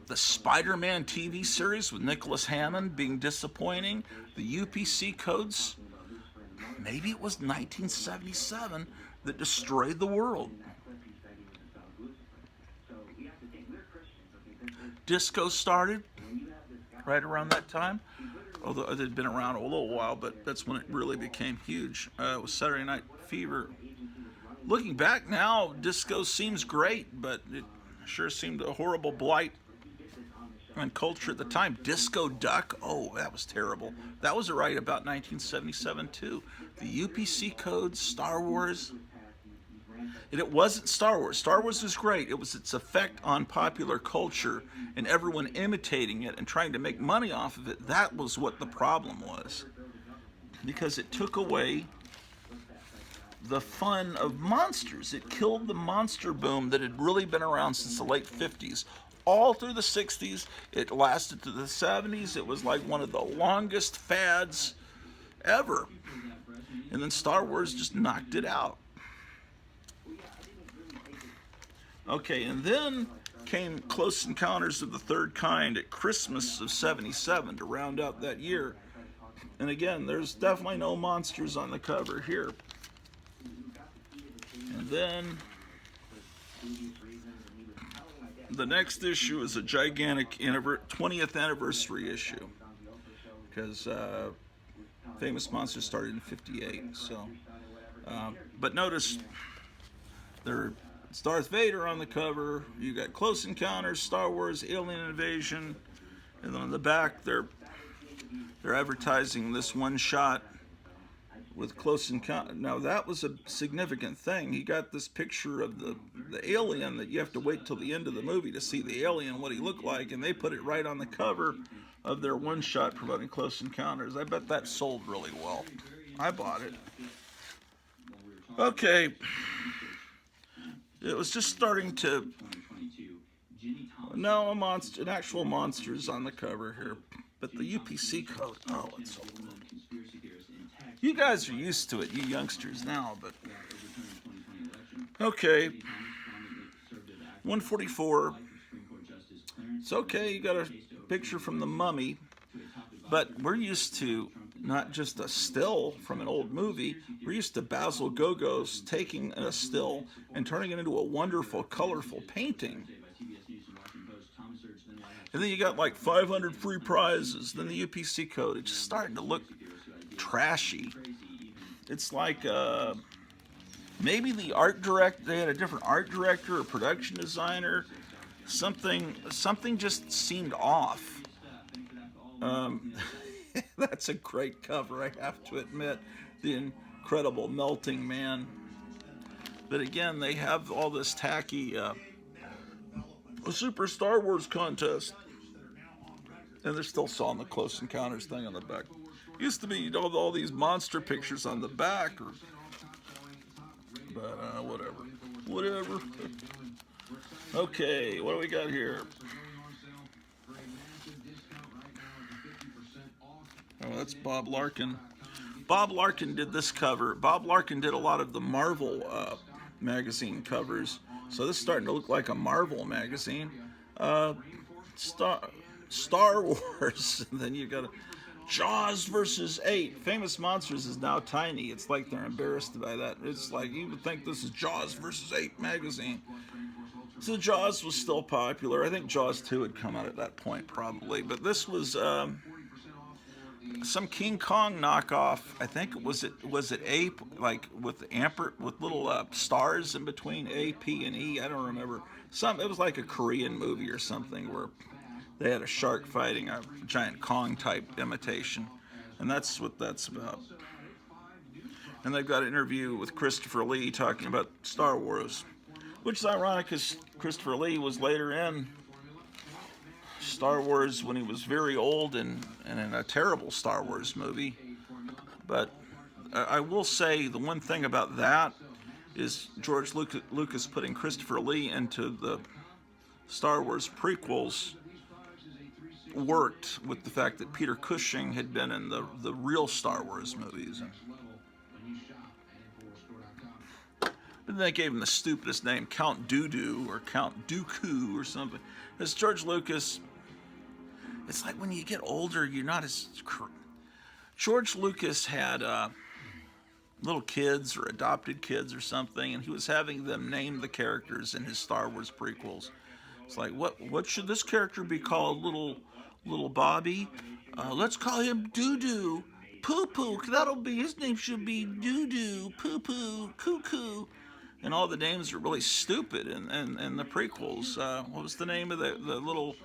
the Spider-Man TV series with Nicholas Hammond being disappointing, the UPC codes, maybe it was 1977 that destroyed the world. Disco started right around that time, although it had been around a little while, but that's when it really became huge. It was Saturday Night Fever. Looking back now, disco seems great, but it sure seemed a horrible blight on culture at the time. Disco Duck, oh, that was terrible. That was right about 1977 too. The UPC codes, Star Wars. And it wasn't Star Wars. Star Wars was great. It was its effect on popular culture and everyone imitating it and trying to make money off of it. That was what the problem was. Because it took away the fun of monsters. It killed the monster boom that had really been around since the late 50s. All through the 60s, it lasted to the 70s. It was like one of the longest fads ever. And then Star Wars just knocked it out. Okay, and then came Close Encounters of the Third Kind at Christmas of 77 to round out that year. And again, there's definitely no monsters on the cover here. And then the next issue is a gigantic 20th anniversary issue, because Famous Monsters started in 58. So, but notice it's Darth Vader on the cover. You got Close Encounters, Star Wars, Alien Invasion, and then on the back they're advertising this one shot with Close Encounter. Now that was a significant thing. He got this picture of the alien that you have to wait till the end of the movie to see the alien, what he looked like, and they put it right on the cover of their one shot promoting Close Encounters. I bet that sold really well. I bought it. Okay. It was just starting to... No, an actual monster's on the cover here. But the UPC code, oh, it's so cool. You guys are used to it, you youngsters now, but... Okay. 144. It's okay, you got a picture from the Mummy, but we're used to not just a still from an old movie. We're used to Basil Gogos taking a still and turning it into a wonderful, colorful painting. And then you got like 500 free prizes. Then the UPC code. It's just starting to look trashy. It's like maybe the art director. They had a different art director or production designer. Something just seemed off. That's a great cover, I have to admit. The Incredible Melting Man. But again, they have all this tacky a Super Star Wars contest. And they're still sawing the Close Encounters thing on the back. Used to be all these monster pictures on the back. But whatever. Okay, what do we got here? Oh, that's Bob Larkin. Bob Larkin did this cover. Bob Larkin did a lot of the Marvel magazine covers. So this is starting to look like a Marvel magazine. Star Wars. And then you got Jaws versus 8. Famous Monsters is now tiny. It's like they're embarrassed by that. It's like you would think this is Jaws versus 8 magazine. So Jaws was still popular. I think Jaws 2 had come out at that point probably. But this was some King Kong knockoff. I think was it Ape, like with little stars in between A, P, and E. I don't remember. It was like a Korean movie or something where they had a shark fighting a giant Kong type imitation, and that's what that's about. And they've got an interview with Christopher Lee talking about Star Wars, which is ironic because Christopher Lee was later in Star Wars when he was very old and in a terrible Star Wars movie. But I will say the one thing about that is George Lucas putting Christopher Lee into the Star Wars prequels worked with the fact that Peter Cushing had been in the real Star Wars movies. But then they gave him the stupidest name, Count Dooku or Count Dooku or something. It's George Lucas. It's like when you get older, you're not as... George Lucas had little kids or adopted kids or something, and he was having them name the characters in his Star Wars prequels. It's like, what should this character be called? Little Bobby? Let's call him Doo-Doo. Poo-Poo. His name should be Doo-Doo, Poo-Poo, Cuckoo. And all the names are really stupid in the prequels. What was the name of the little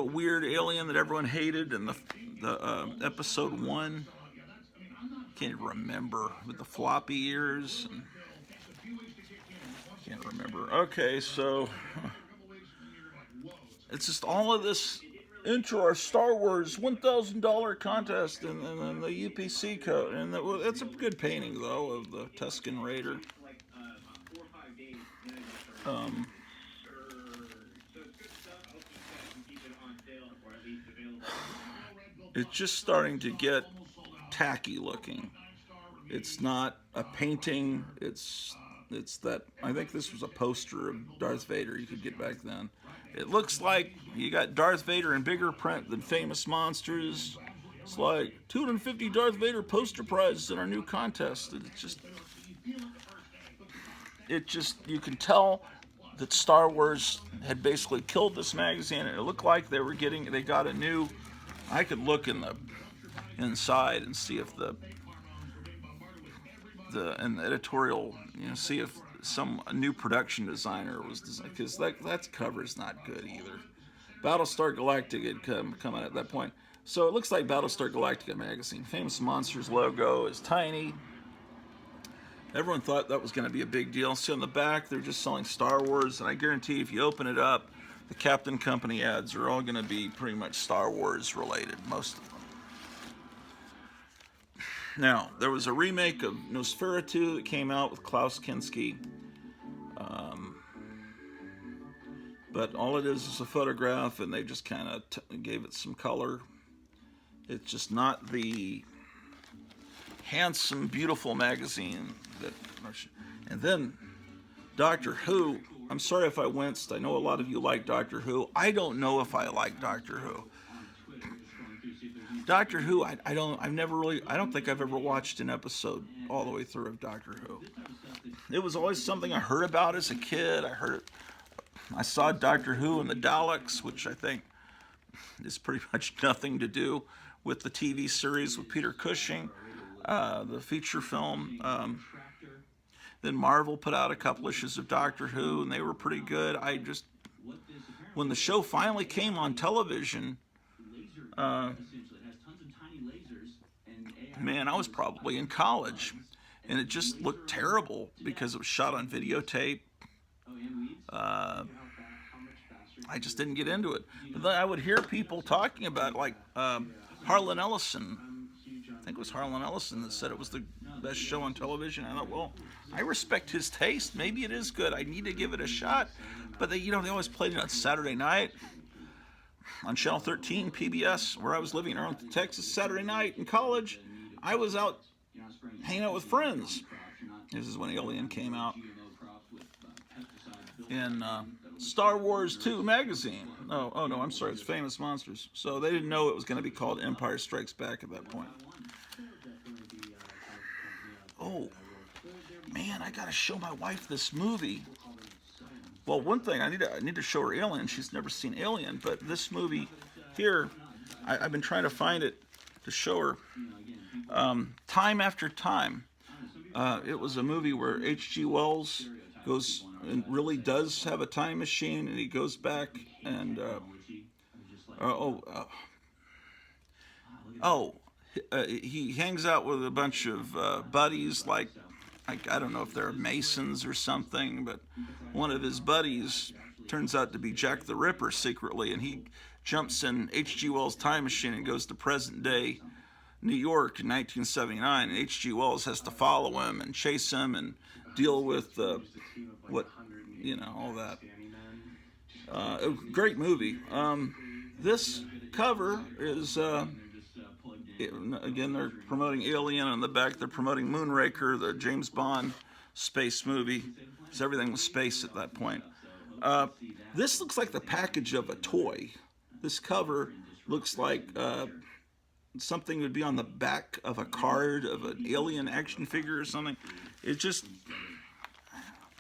weird alien that everyone hated in the episode 1? Can't even remember, with the floppy ears. Can't remember. Okay, so it's just all of this enter our Star Wars $1,000 contest and the UPC code, and that's a good painting though of the Tusken Raider. It's just starting to get tacky looking. It's not a painting. It's that, I think this was a poster of Darth Vader you could get back then. It looks like you got Darth Vader in bigger print than Famous Monsters. It's like 250 Darth Vader poster prizes in our new contest. It just you can tell that Star Wars had basically killed this magazine, and it looked like they got a new. I could look in the inside and see if the editorial, see if some new production designer was designed, because that cover's not good either. Battlestar Galactica had come out at that point, so it looks like Battlestar Galactica magazine. Famous Monsters logo is tiny. Everyone thought that was going to be a big deal. See on the back, they're just selling Star Wars, and I guarantee if you open it up, the Captain Company ads are all going to be pretty much Star Wars related, most of them. Now, there was a remake of Nosferatu that came out with Klaus Kinski. But all it is a photograph, and they just kind of gave it some color. It's just not the handsome, beautiful magazine that. And then Doctor Who. I'm sorry if I winced. I know a lot of you like Doctor Who. I don't know if I like Doctor Who. Doctor Who, I don't think I've ever watched an episode all the way through of Doctor Who. It was always something I heard about as a kid. I saw Doctor Who and the Daleks, which I think is pretty much nothing to do with the TV series with Peter Cushing, the feature film. Then Marvel put out a couple issues of Doctor Who, and they were pretty good. When the show finally came on television, man, I was probably in college, and it just looked terrible because it was shot on videotape. I just didn't get into it. But then I would hear people talking about it, like Harlan Ellison. I think it was Harlan Ellison that said it was the best show on television. I thought, well, I respect his taste. Maybe it is good. I need to give it a shot. But they always played it on Saturday night on Channel 13, PBS, where I was living in Arlington, Texas. Saturday night in college, I was out hanging out with friends. This is when Alien came out. In Star Wars 2 magazine. Oh no, I'm sorry, it's Famous Monsters. So they didn't know it was going to be called Empire Strikes Back at that point. Oh, man, I got to show my wife this movie. Well, one thing, I need to show her Alien. She's never seen Alien, but this movie here, I've been trying to find it to show her. Time After Time. It was a movie where H.G. Wells goes and really does have a time machine, and he goes back and he hangs out with a bunch of buddies, like I don't know if they're Masons or something, but one of his buddies turns out to be Jack the Ripper secretly, and he jumps in H.G. Wells' time machine and goes to present day New York in 1979, and H.G. Wells has to follow him and chase him and deal with all that. A great movie. This cover is, again, they're promoting Alien. On the back, they're promoting Moonraker, the James Bond space movie. So everything was space at that point. This looks like the package of a toy. This cover looks like something would be on the back of a card of an Alien action figure or something.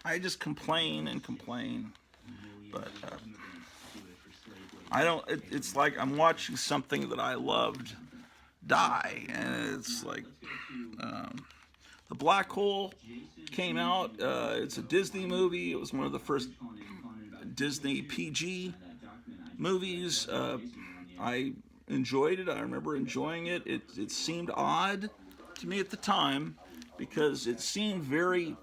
I just complain and complain, but it's like I'm watching something that I loved die, and it's like The Black Hole came out. It's a Disney movie. It was one of the first Disney PG movies. I enjoyed it. I remember enjoying it. It seemed odd to me at the time because it seemed very,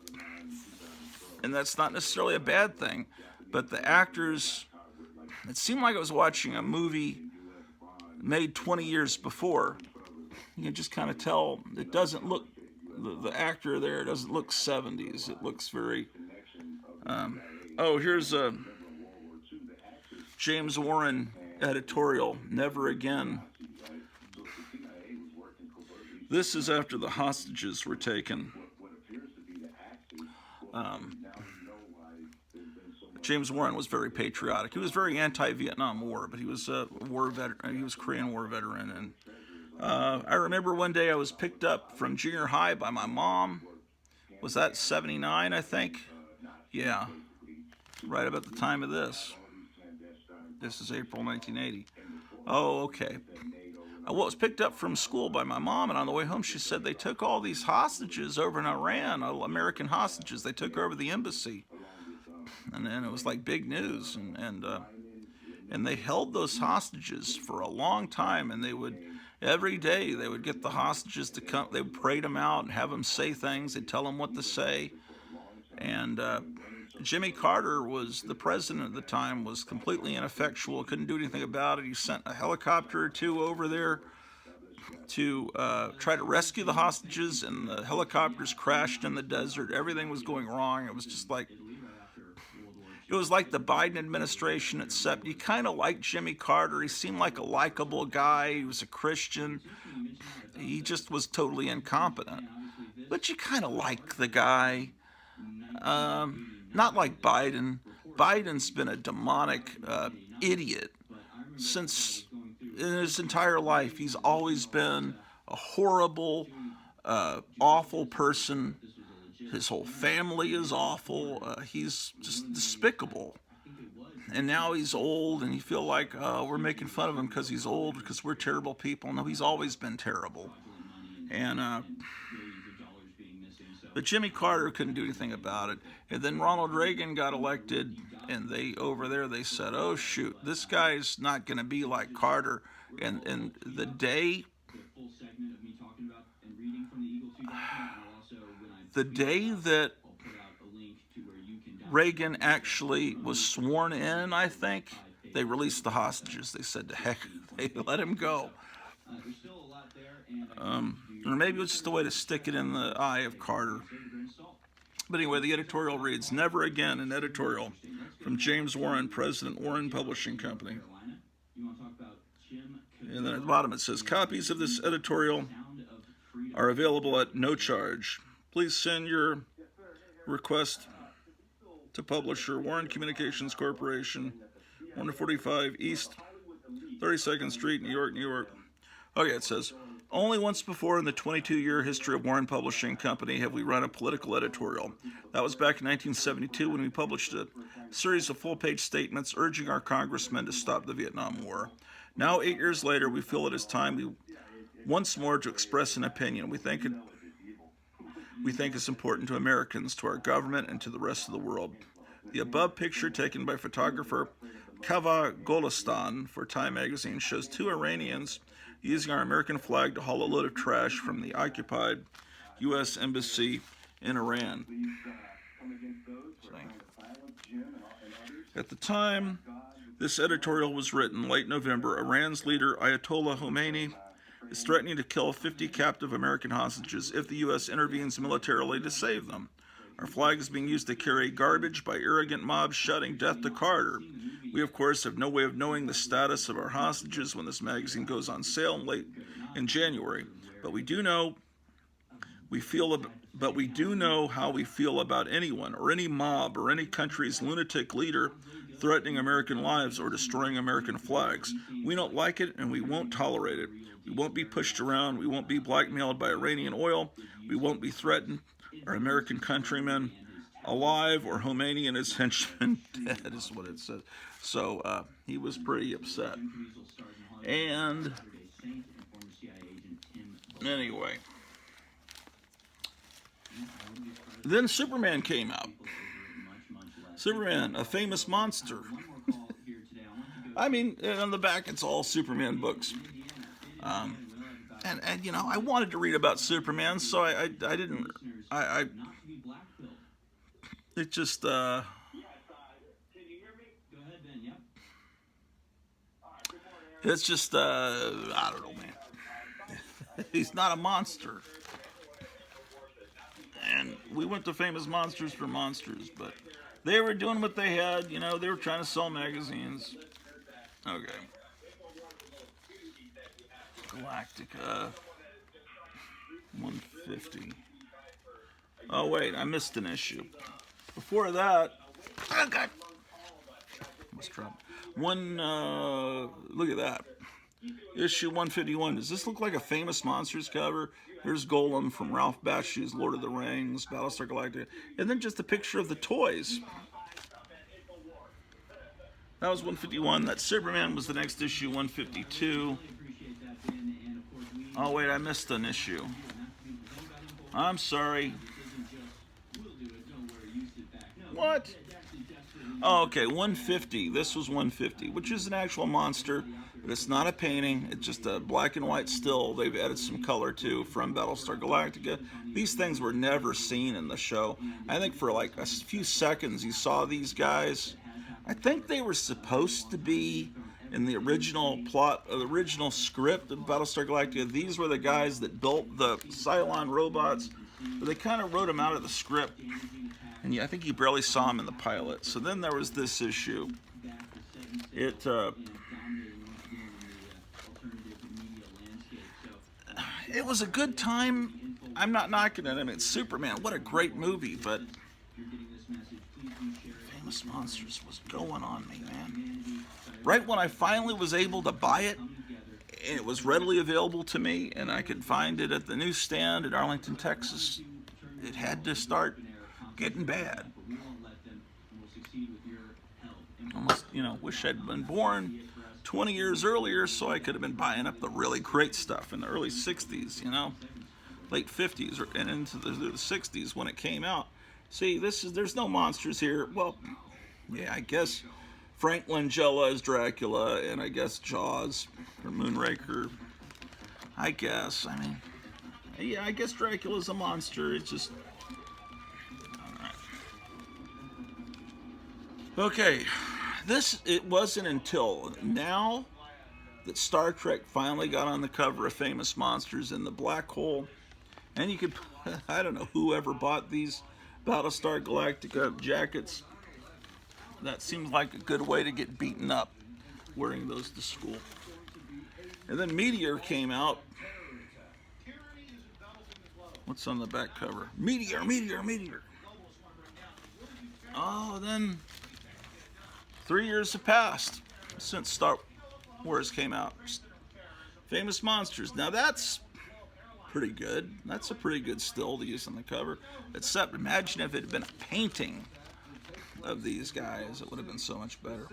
and that's not necessarily a bad thing, but the actors, it seemed like I was watching a movie made 20 years before. You can just kind of tell it doesn't look, the actor there doesn't look 70s. It looks very, here's a James Warren editorial, Never Again. This is after the hostages were taken. James Warren was very patriotic. He was very anti-Vietnam War, but he was a war veteran. He was a Korean War veteran, and I remember one day I was picked up from junior high by my mom. Was that 79, I think? Yeah, right about the time of this. This is April 1980. Oh, okay. I was picked up from school by my mom, and on the way home she said they took all these hostages over in Iran, American hostages. They took over the embassy. And then it was like big news, and they held those hostages for a long time, and every day they would get the hostages to come. They would parade them out and have them say things. They'd tell them what to say, and Jimmy Carter was the president at the time, was completely ineffectual, couldn't do anything about it. He sent a helicopter or two over there to try to rescue the hostages, and the helicopters crashed in the desert. Everything was going wrong. It was just like, it was like the Biden administration, except you kind of liked Jimmy Carter. He seemed like a likable guy. He was a Christian. He just was totally incompetent. But you kind of like the guy. not like Biden. Biden's been a demonic idiot since in his entire life. He's always been a horrible, awful person. His whole family is awful. He's just despicable. And now he's old, and you feel like we're making fun of him because he's old, because we're terrible people. No, he's always been terrible. And but Jimmy Carter couldn't do anything about it. And then Ronald Reagan got elected, and they over there they said, "Oh shoot, this guy's not going to be like Carter." And the day that Reagan actually was sworn in, I think, they released the hostages. They said, to heck, they let him go. Or maybe it was just a way to stick it in the eye of Carter. But anyway, the editorial reads, "Never again," an editorial from James Warren, President, Warren Publishing Company. And then at the bottom it says, "Copies of this editorial are available at no charge. Please send your request to publisher, Warren Communications Corporation, 145 East 32nd Street, New York, New York." Okay, it says, "Only once before in the 22-year history of Warren Publishing Company have we run a political editorial. That was back in 1972 when we published a series of full-page statements urging our congressmen to stop the Vietnam War. Now, 8 years later, we feel it is time once more to express an opinion. We think it's important to Americans, to our government, and to the rest of the world. The above picture, taken by photographer Kava Golistan for Time magazine, shows two Iranians using our American flag to haul a load of trash from the occupied U.S. Embassy in Iran. At the time this editorial was written, late November, Iran's leader Ayatollah Khomeini is threatening to kill 50 captive American hostages if the U.S. intervenes militarily to save them. Our flag is being used to carry garbage by arrogant mobs shouting death to Carter. We, of course, have no way of knowing the status of our hostages when this magazine goes on sale late in January. But we do know how we feel about anyone or any mob or any country's lunatic leader threatening American lives or destroying American flags. We don't like it, and we won't tolerate it. We won't be pushed around. We won't be blackmailed by Iranian oil. We won't be threatened. Our American countrymen alive or Khomeini and his henchmen dead," is what it says. So he was pretty upset. And anyway, then Superman came out. Superman, a famous monster. I mean, on the back it's all Superman books. And you know, I wanted to read about Superman, so I didn't. It just it's just I don't know, man. He's not a monster. And we went to Famous Monsters for monsters, but they were doing what they had, you know, they were trying to sell magazines. Okay. Galactica 150. Oh wait, I missed an issue. Before that, oh God, almost dropped. Look at that. Issue 151. Does this look like a Famous Monsters cover? Here's Golem from Ralph Bakshi's Lord of the Rings, Battlestar Galactica, and then just a picture of the toys. That was 151. That Superman was the next issue, 152. Oh wait, I missed an issue. I'm sorry. What? Oh, okay, 150. This was 150, which is an actual monster, but it's not a painting. It's just a black and white still. They've added some color to from Battlestar Galactica. These things were never seen in the show. I think for like a few seconds you saw these guys. I think they were supposed to be in the original plot, the original script of Battlestar Galactica. These were the guys that built the Cylon robots, but they kind of wrote them out of the script. And I think you barely saw them in the pilot. So then there was this issue. It was a good time. I'm not knocking it. I mean, it's Superman. What a great movie. But Famous Monsters was going on me, man. Right when I finally was able to buy it, and it was readily available to me, and I could find it at the newsstand in Arlington, Texas, it had to start getting bad. Almost, wish I'd been born 20 years earlier so I could have been buying up the really great stuff in the early 60s, late 50s and into the 60s when it came out. See, there's no monsters here. Well, yeah, I guess Frank Langella is Dracula, and I guess Jaws or Moonraker. I guess. Yeah, I guess Dracula's a monster. It's just... Alright. Okay, it wasn't until now that Star Trek finally got on the cover of Famous Monsters in the Black Hole. And you could, I don't know whoever bought these Battlestar Galactica jackets. That seems like a good way to get beaten up, wearing those to school. And then Meteor came out. What's on the back cover? Meteor, Meteor, Meteor. Oh, then 3 years have passed since Star Wars came out. Famous Monsters. Now that's pretty good. That's a pretty good still to use on the cover. Except imagine if it had been a painting of these guys. It would have been so much better.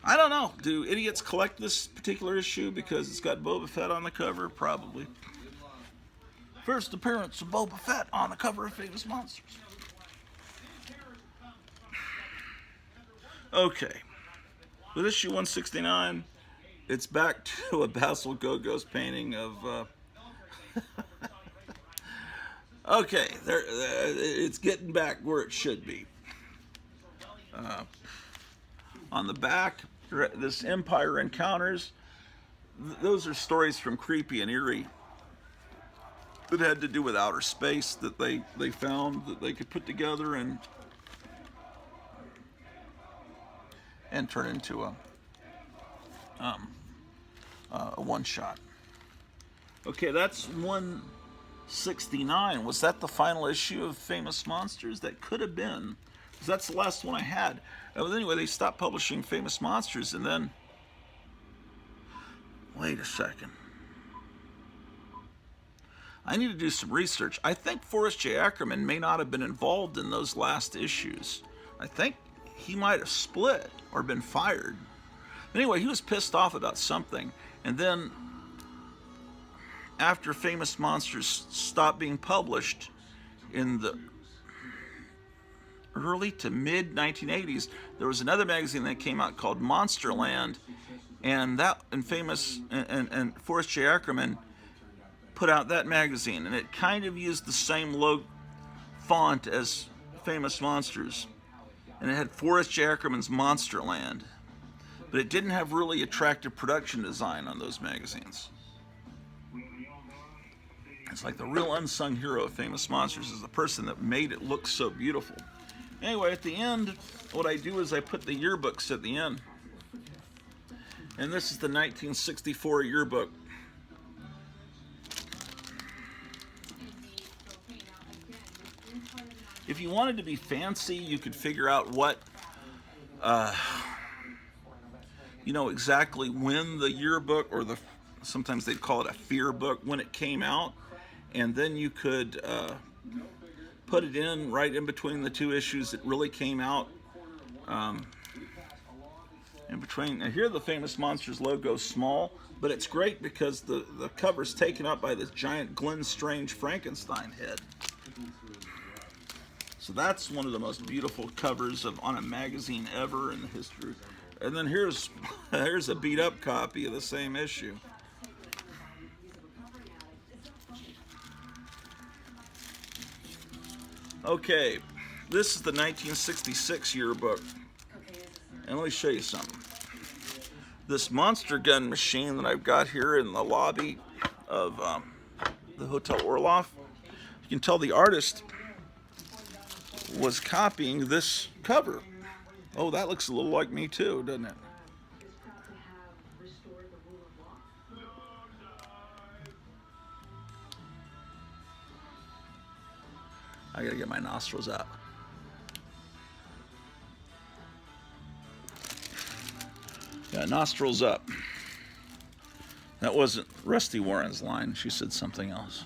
I don't know. Do idiots collect this particular issue because it's got Boba Fett on the cover? Probably. First appearance of Boba Fett on the cover of Famous Monsters. Okay. With issue 169, it's back to a Basil Gogos painting of... Okay, it's getting back where it should be. On the back, this Empire Encounters. Those are stories from Creepy and Eerie that had to do with outer space that they found that they could put together and turn into a one-shot. Okay, that's 169. Was that the final issue of Famous Monsters? That could have been, because that's the last one I had. But anyway, they stopped publishing Famous Monsters, and then... Wait a second. I need to do some research. I think Forrest J. Ackerman may not have been involved in those last issues. I think he might have split or been fired. Anyway, he was pissed off about something, and then after Famous Monsters stopped being published in the early to mid 1980s, there was another magazine that came out called Monsterland, and Forrest J. Ackerman put out that magazine, and it kind of used the same logo font as Famous Monsters, and it had Forrest J. Ackerman's Monsterland, but it didn't have really attractive production design on those magazines. It's like the real unsung hero of Famous Monsters is the person that made it look so beautiful. Anyway, at the end, what I do is I put the yearbooks at the end. And this is the 1964 yearbook. If you wanted to be fancy, you could figure out what, exactly when the yearbook, or sometimes they'd call it a fear book, when it came out. And then you could put it in right in between the two issues that really came out. In between, now here the Famous Monsters logo is small, but it's great because the cover's taken up by this giant Glenn Strange Frankenstein head. So that's one of the most beautiful covers on a magazine ever in the history. And then here's a beat up copy of the same issue. Okay, this is the 1966 yearbook. And let me show you something. This monster gun machine that I've got here in the lobby of the Hotel Orloff, you can tell the artist was copying this cover. Oh, that looks a little like me too, doesn't it? I gotta get my nostrils out. Yeah, nostrils up. That wasn't Rusty Warren's line. She said something else.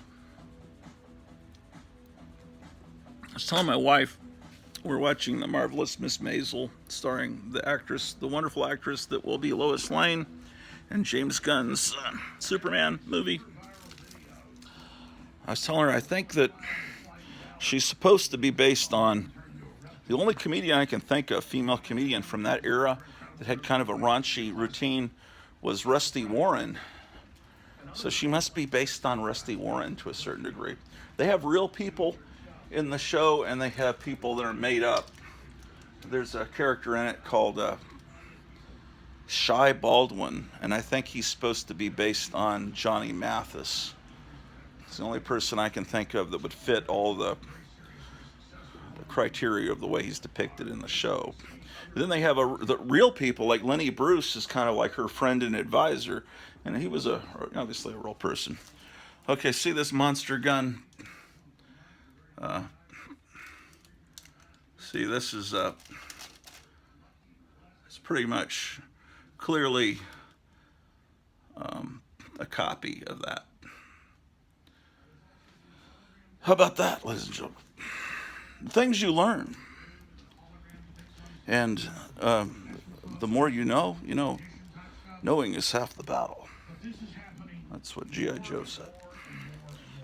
I was telling my wife we're watching The Marvelous Miss Maisel, starring the actress, the wonderful actress that will be Lois Lane in James Gunn's Superman movie. I was telling her I think that she's supposed to be based on the only comedian I can think of, female comedian from that era that had kind of a raunchy routine, was Rusty Warren. So she must be based on Rusty Warren to a certain degree. They have real people in the show, and they have people that are made up. There's a character in it called Shy Baldwin, and I think he's supposed to be based on Johnny Mathis. It's the only person I can think of that would fit all the criteria of the way he's depicted in the show. But then they have the real people, like Lenny Bruce is kind of like her friend and advisor, and he was obviously a real person. Okay, see this monster gun? See, this is it's pretty much clearly a copy of that. How about that, ladies and gentlemen? Things you learn. And the more you know, knowing is half the battle. That's what G.I. Joe said.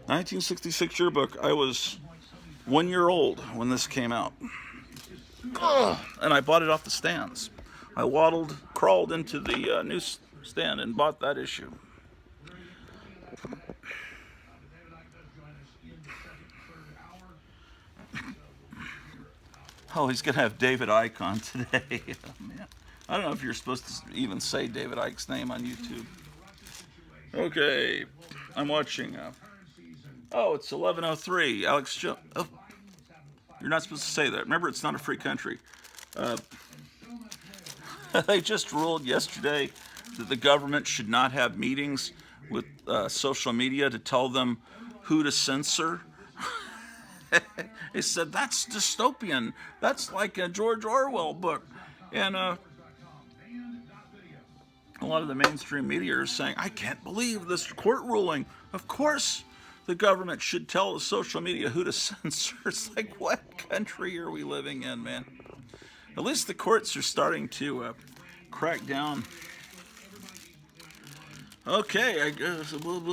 1966 yearbook. I was 1 year old when this came out. And I bought it off the stands. I crawled into the newsstand and bought that issue. Oh, he's going to have David Icke on today. Oh, man. I don't know if you're supposed to even say David Icke's name on YouTube. Okay, I'm watching. It's 11:03. Alex Jones. Oh, you're not supposed to say that. Remember, it's not a free country. They just ruled yesterday that the government should not have meetings with social media to tell them who to censor. They said, that's dystopian. That's like a George Orwell book. And a lot of the mainstream media are saying, I can't believe this court ruling. Of course the government should tell the social media who to censor. It's like, what country are we living in, man? At least the courts are starting to crack down. Okay, I guess I don't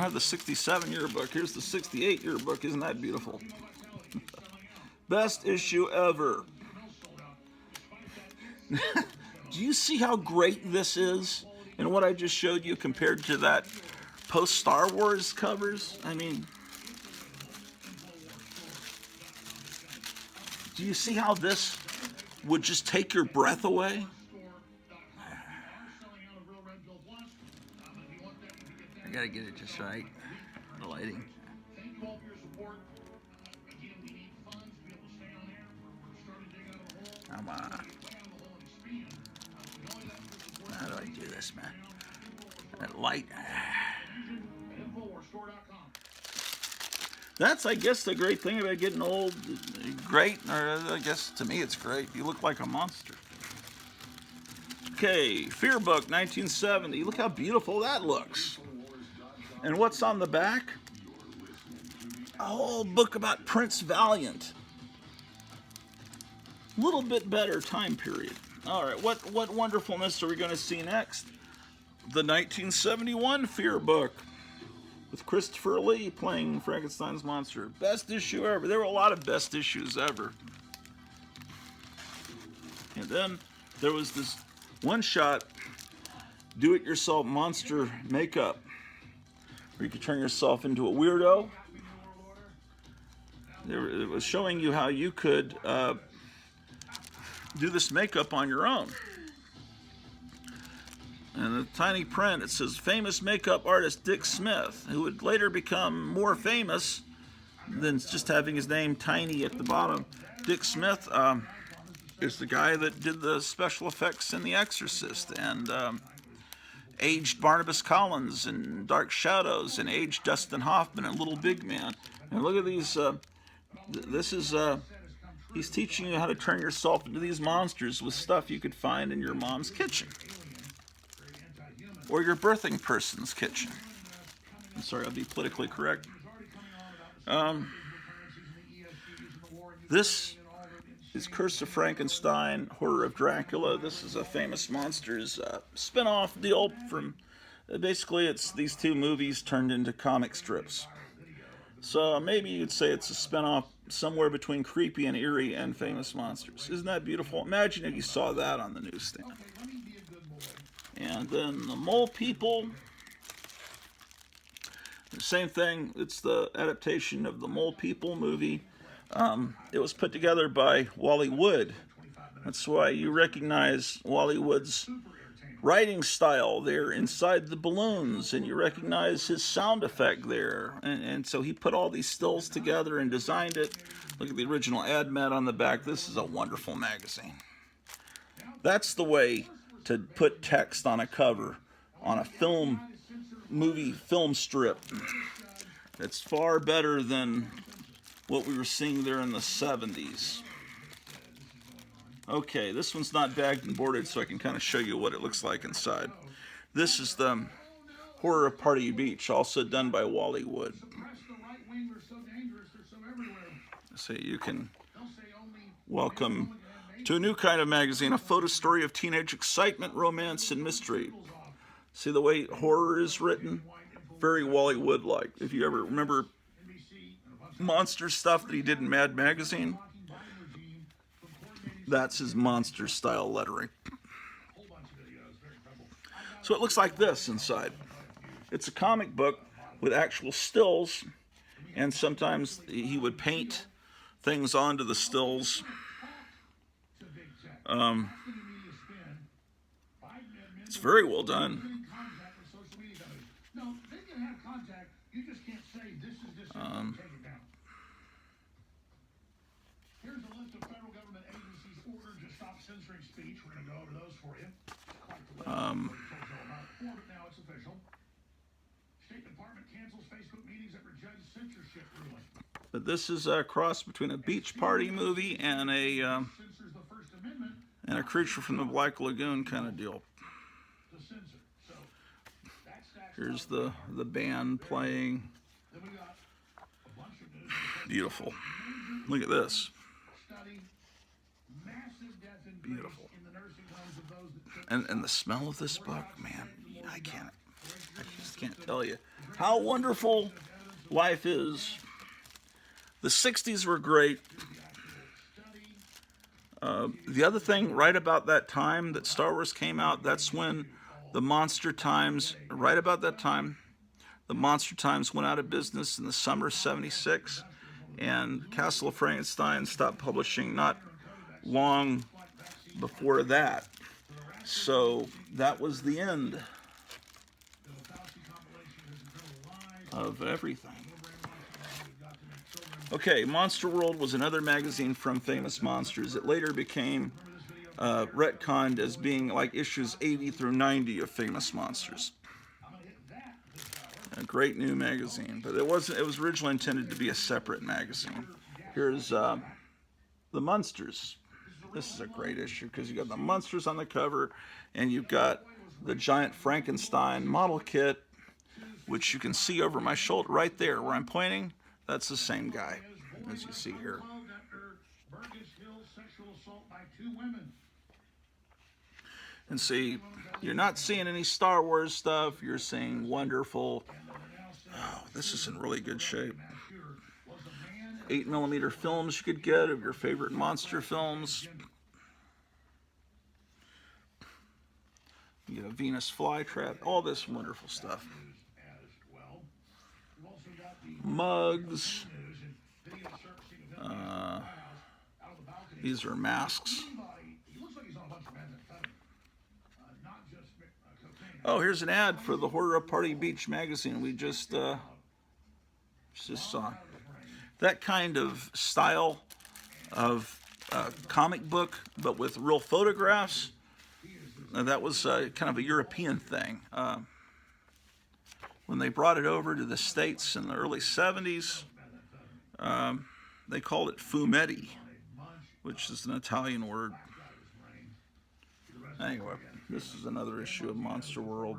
have the 67 yearbook. Here's the 68 yearbook. Isn't that beautiful? Best issue ever. Do you see how great this is? And what I just showed you compared to that post-Star Wars covers? I mean, do you see how this would just take your breath away? I gotta get it just right. The lighting. Come on. How do I do this, man? That light. That's, I guess, the great thing about getting old. Great, or I guess to me it's great. You look like a monster. Okay, Fear Book, 1970. Look how beautiful that looks. And what's on the back? A whole book about Prince Valiant. A little bit better time period. All right, what wonderfulness are we going to see next? The 1971 Fear Book with Christopher Lee playing Frankenstein's monster. Best issue ever. There were a lot of best issues ever. And then there was this one-shot do-it-yourself monster makeup where you could turn yourself into a weirdo. It was showing you how you could do this makeup on your own. And the tiny print, it says, famous makeup artist Dick Smith, who would later become more famous than just having his name tiny at the bottom. Dick Smith is the guy that did the special effects in The Exorcist, and aged Barnabas Collins in Dark Shadows, and aged Dustin Hoffman in Little Big Man. And look at these, this is He's teaching you how to turn yourself into these monsters with stuff you could find in your mom's kitchen. Or your birthing person's kitchen. I'm sorry, I'll be politically correct. This is Curse of Frankenstein, Horror of Dracula. This is a Famous Monsters spin-off deal from... Basically, it's these two movies turned into comic strips. So maybe you'd say it's a spin-off somewhere between Creepy and Eerie and Famous Monsters. Isn't that beautiful? Imagine if you saw that on the newsstand. And then the Mole People. The same thing. It's the adaptation of the Mole People movie. It was put together by Wally Wood. That's why you recognize Wally Wood's writing style there inside the balloons, and you recognize his sound effect there. And so he put all these stills together and designed it. Look at the original ad mat on the back. This is a wonderful magazine. That's the way to put text on a cover, on a movie film strip. It's far better than what we were seeing there in the 70s. Okay, this one's not bagged and boarded, so I can kind of show you what it looks like inside. This is the Horror of Party Beach, also done by Wally Wood. So you can welcome to a new kind of magazine, a photo story of teenage excitement, romance, and mystery. See the way horror is written? Very Wally Wood-like. If you ever remember monster stuff that he did in Mad Magazine, that's his monster style lettering. So it looks like this inside. It's a comic book with actual stills, and sometimes he would paint things onto the stills. It's very well done. Here's a list of federal government agencies ordered to stop censoring speech. We're going to go over those for you. Quite the list. But now it's official. State Department cancels Facebook meetings that judge censorship ruling. But this is a cross between a beach party movie and a Creature from the Black Lagoon kind of deal. Here's the band playing. Beautiful. Look at this. Beautiful. And the smell of this book, man, I just can't tell you how wonderful life is. The 60s were great. The other thing, right about that time that Star Wars came out, that's when the Monster Times, right about that time, the Monster Times went out of business in the summer of '76, and Castle of Frankenstein stopped publishing not long before that. So that was the end of everything. Okay, Monster World was another magazine from Famous Monsters. It later became retconned as being like issues 80 through 90 of Famous Monsters. A great new magazine, but it was originally intended to be a separate magazine. Here's the Munsters. This is a great issue because you got the Munsters on the cover, and you've got the giant Frankenstein model kit, which you can see over my shoulder right there where I'm pointing. That's the same guy, as you see here. And see, you're not seeing any Star Wars stuff. You're seeing wonderful... Oh, this is in really good shape. 8mm films you could get of your favorite monster films. You get a Venus flytrap. All this wonderful stuff. Mugs. These are masks. Oh, here's an ad for the Horror of Party Beach magazine we just saw. That kind of style of comic book, but with real photographs, that was kind of a European thing. When they brought it over to the States in the early 70s, they called it fumetti. which is an Italian word. Anyway, this is another issue of Monster World.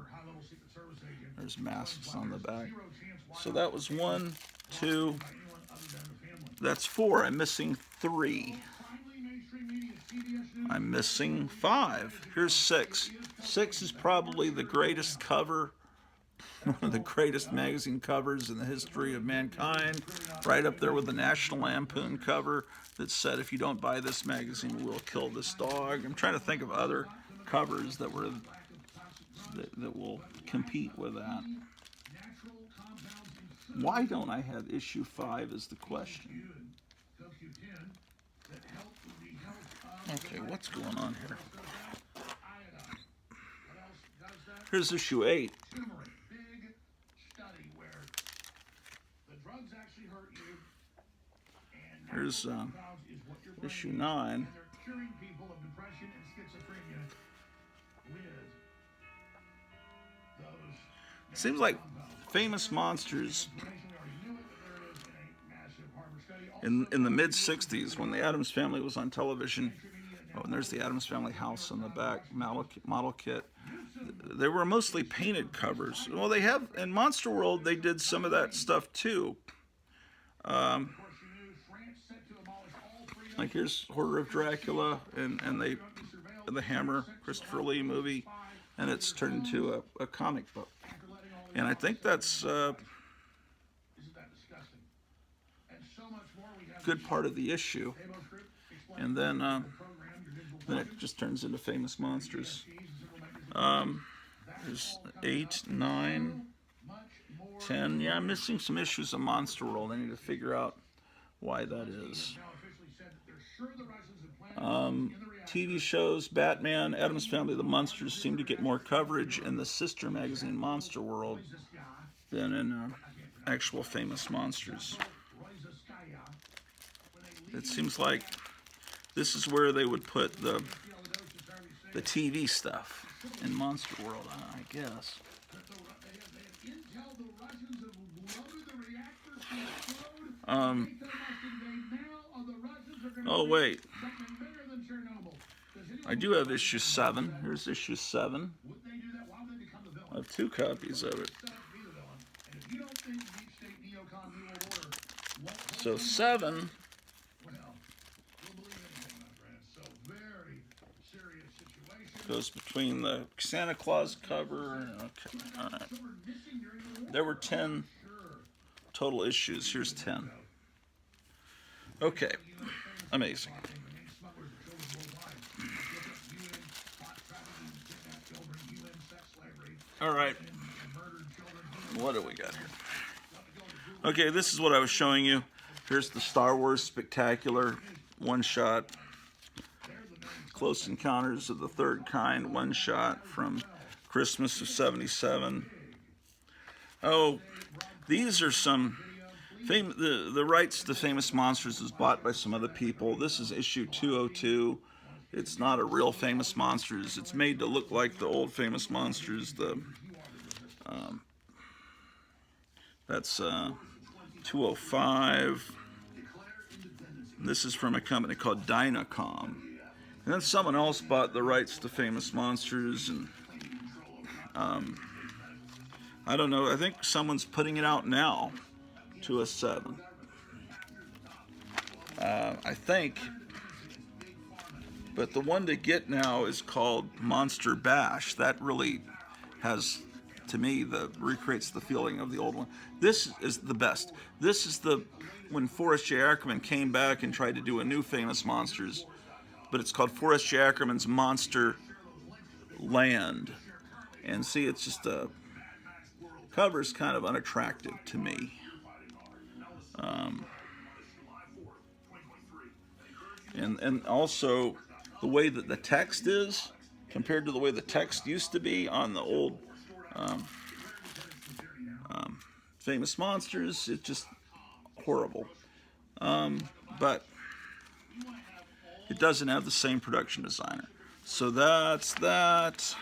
There's masks on the back. So that was 1, 2, that's 4. I'm missing 3. I'm missing 5. Here's 6. 6 is probably the greatest cover, one of the greatest magazine covers in the history of mankind, right up there with the National Lampoon cover that said, if you don't buy this magazine, we'll kill this dog. I'm trying to think of other covers that were that will compete with that. Why don't I have issue 5 is the question. Okay, what's going on here? Here's issue 8. Here's issue 9. Seems like Famous Monsters in the mid-60s, when the Addams Family was on television. Oh, and there's the Addams Family house on the back, model kit. They were mostly painted covers. Well, they have, in Monster World, they did some of that stuff too. Like here's Horror of Dracula and the Hammer, Christopher Lee movie, and it's turned into a comic book. And I think that's a good part of the issue. And then it just turns into Famous Monsters. There's 8, 9, 10. Yeah, I'm missing some issues of Monster World. I need to figure out why that is. TV shows, Batman, Addams Family, The Munsters seem to get more coverage in the sister magazine Monster World than in actual Famous Monsters. It seems like this is where they would put the TV stuff in Monster World, I guess. Oh wait, I do have issue 7. Here's issue 7. I have 2 copies of it. So 7 goes between the Santa Claus cover. Okay, all right. There were 10 total issues. Here's 10. Okay, amazing. All right, what do we got here? Okay, this is what I was showing you. Here's the Star Wars Spectacular one-shot. Close Encounters of the Third Kind one-shot from Christmas of '77. Oh, these are some... The rights to Famous Monsters is bought by some other people. This is issue 202. It's not a real Famous Monsters. It's made to look like the old Famous Monsters. That's 205. This is from a company called Dynacom. And then someone else bought the rights to Famous Monsters, and I don't know. I think someone's putting it out now. 207. I think. But the one to get now is called Monster Bash. That really has, to me, recreates the feeling of the old one. This is the best. This is when Forrest J. Ackerman came back and tried to do a new Famous Monsters, but it's called Forrest J. Ackerman's Monster Land. And see, it's just cover's kind of unattractive to me. And also the way that the text is compared to the way the text used to be on the old Famous Monsters, it's just horrible. But it doesn't have the same production designer. So that's that.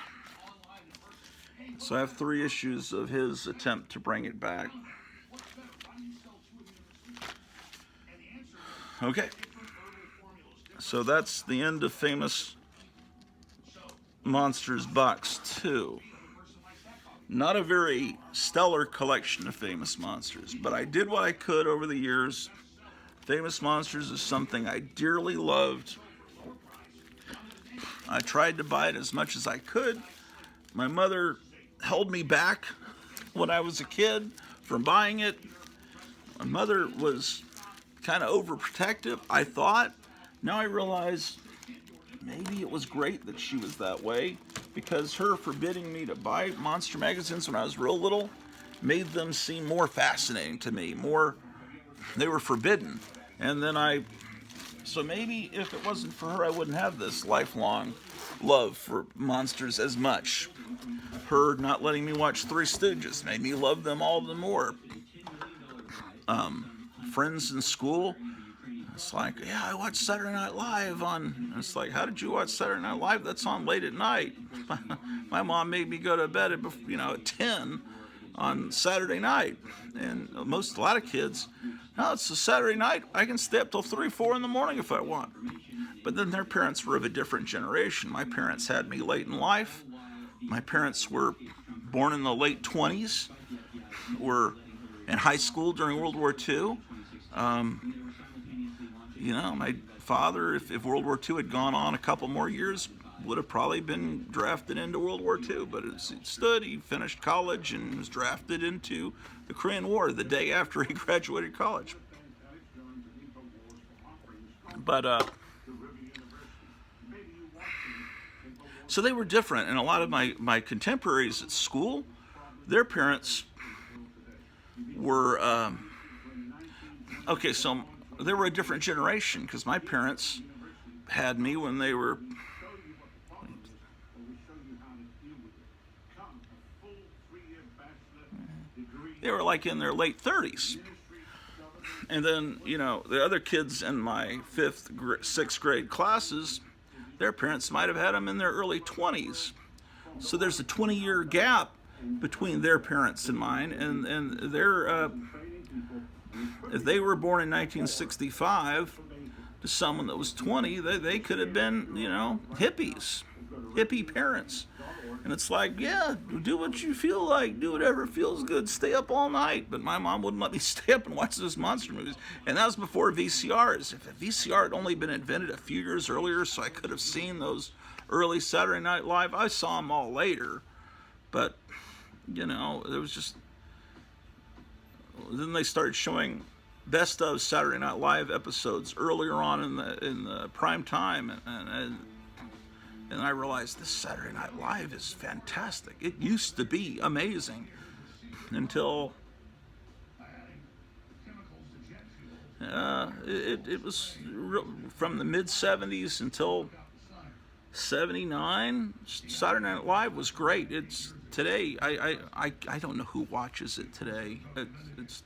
So I have 3 issues of his attempt to bring it back. Okay. So that's the end of Famous Monsters Box 2. Not a very stellar collection of Famous Monsters, but I did what I could over the years. Famous Monsters is something I dearly loved. I tried to buy it as much as I could. My mother held me back when I was a kid from buying it. My mother was kind of overprotective, I thought. Now I realize maybe it was great that she was that way, because her forbidding me to buy monster magazines when I was real little made them seem more fascinating to me. They were forbidden. And then so maybe if it wasn't for her, I wouldn't have this lifelong love for monsters as much. Her not letting me watch Three Stooges made me love them all the more. Friends in school, it's like, yeah, I watched Saturday Night Live on. It's like, how did you watch Saturday Night Live? That's on late at night. My mom made me go to bed at 10 on Saturday night. And a lot of kids, no, it's a Saturday night. I can stay up till 3, 4 in the morning if I want. But then their parents were of a different generation. My parents had me late in life. My parents were born in the late 20s, were in high school during World War II. My father, if World War II had gone on a couple more years, would have probably been drafted into World War II. But as it stood, he finished college and was drafted into the Korean War the day after he graduated college. But so they were different, and a lot of my contemporaries at school, their parents were okay. So they were a different generation, because my parents had me when they were like in their late 30s. And then, the other kids in my 5th, 6th grade classes, their parents might have had them in their early 20s. So there's a 20-year gap between their parents and mine, and their if they were born in 1965 to someone that was 20, they could have been, hippies, hippie parents. And it's like, yeah, do what you feel like, do whatever feels good, stay up all night. But my mom wouldn't let me stay up and watch those monster movies. And that was before VCRs. If a VCR had only been invented a few years earlier, so I could have seen those early Saturday Night Live, I saw them all later. But, there was just... Then they started showing best of Saturday Night Live episodes earlier on in the prime time, and I realized this Saturday Night Live is fantastic. It used to be amazing until it was from the mid 70s until 79. Saturday Night Live was great. It's today. I don't know who watches it today. It's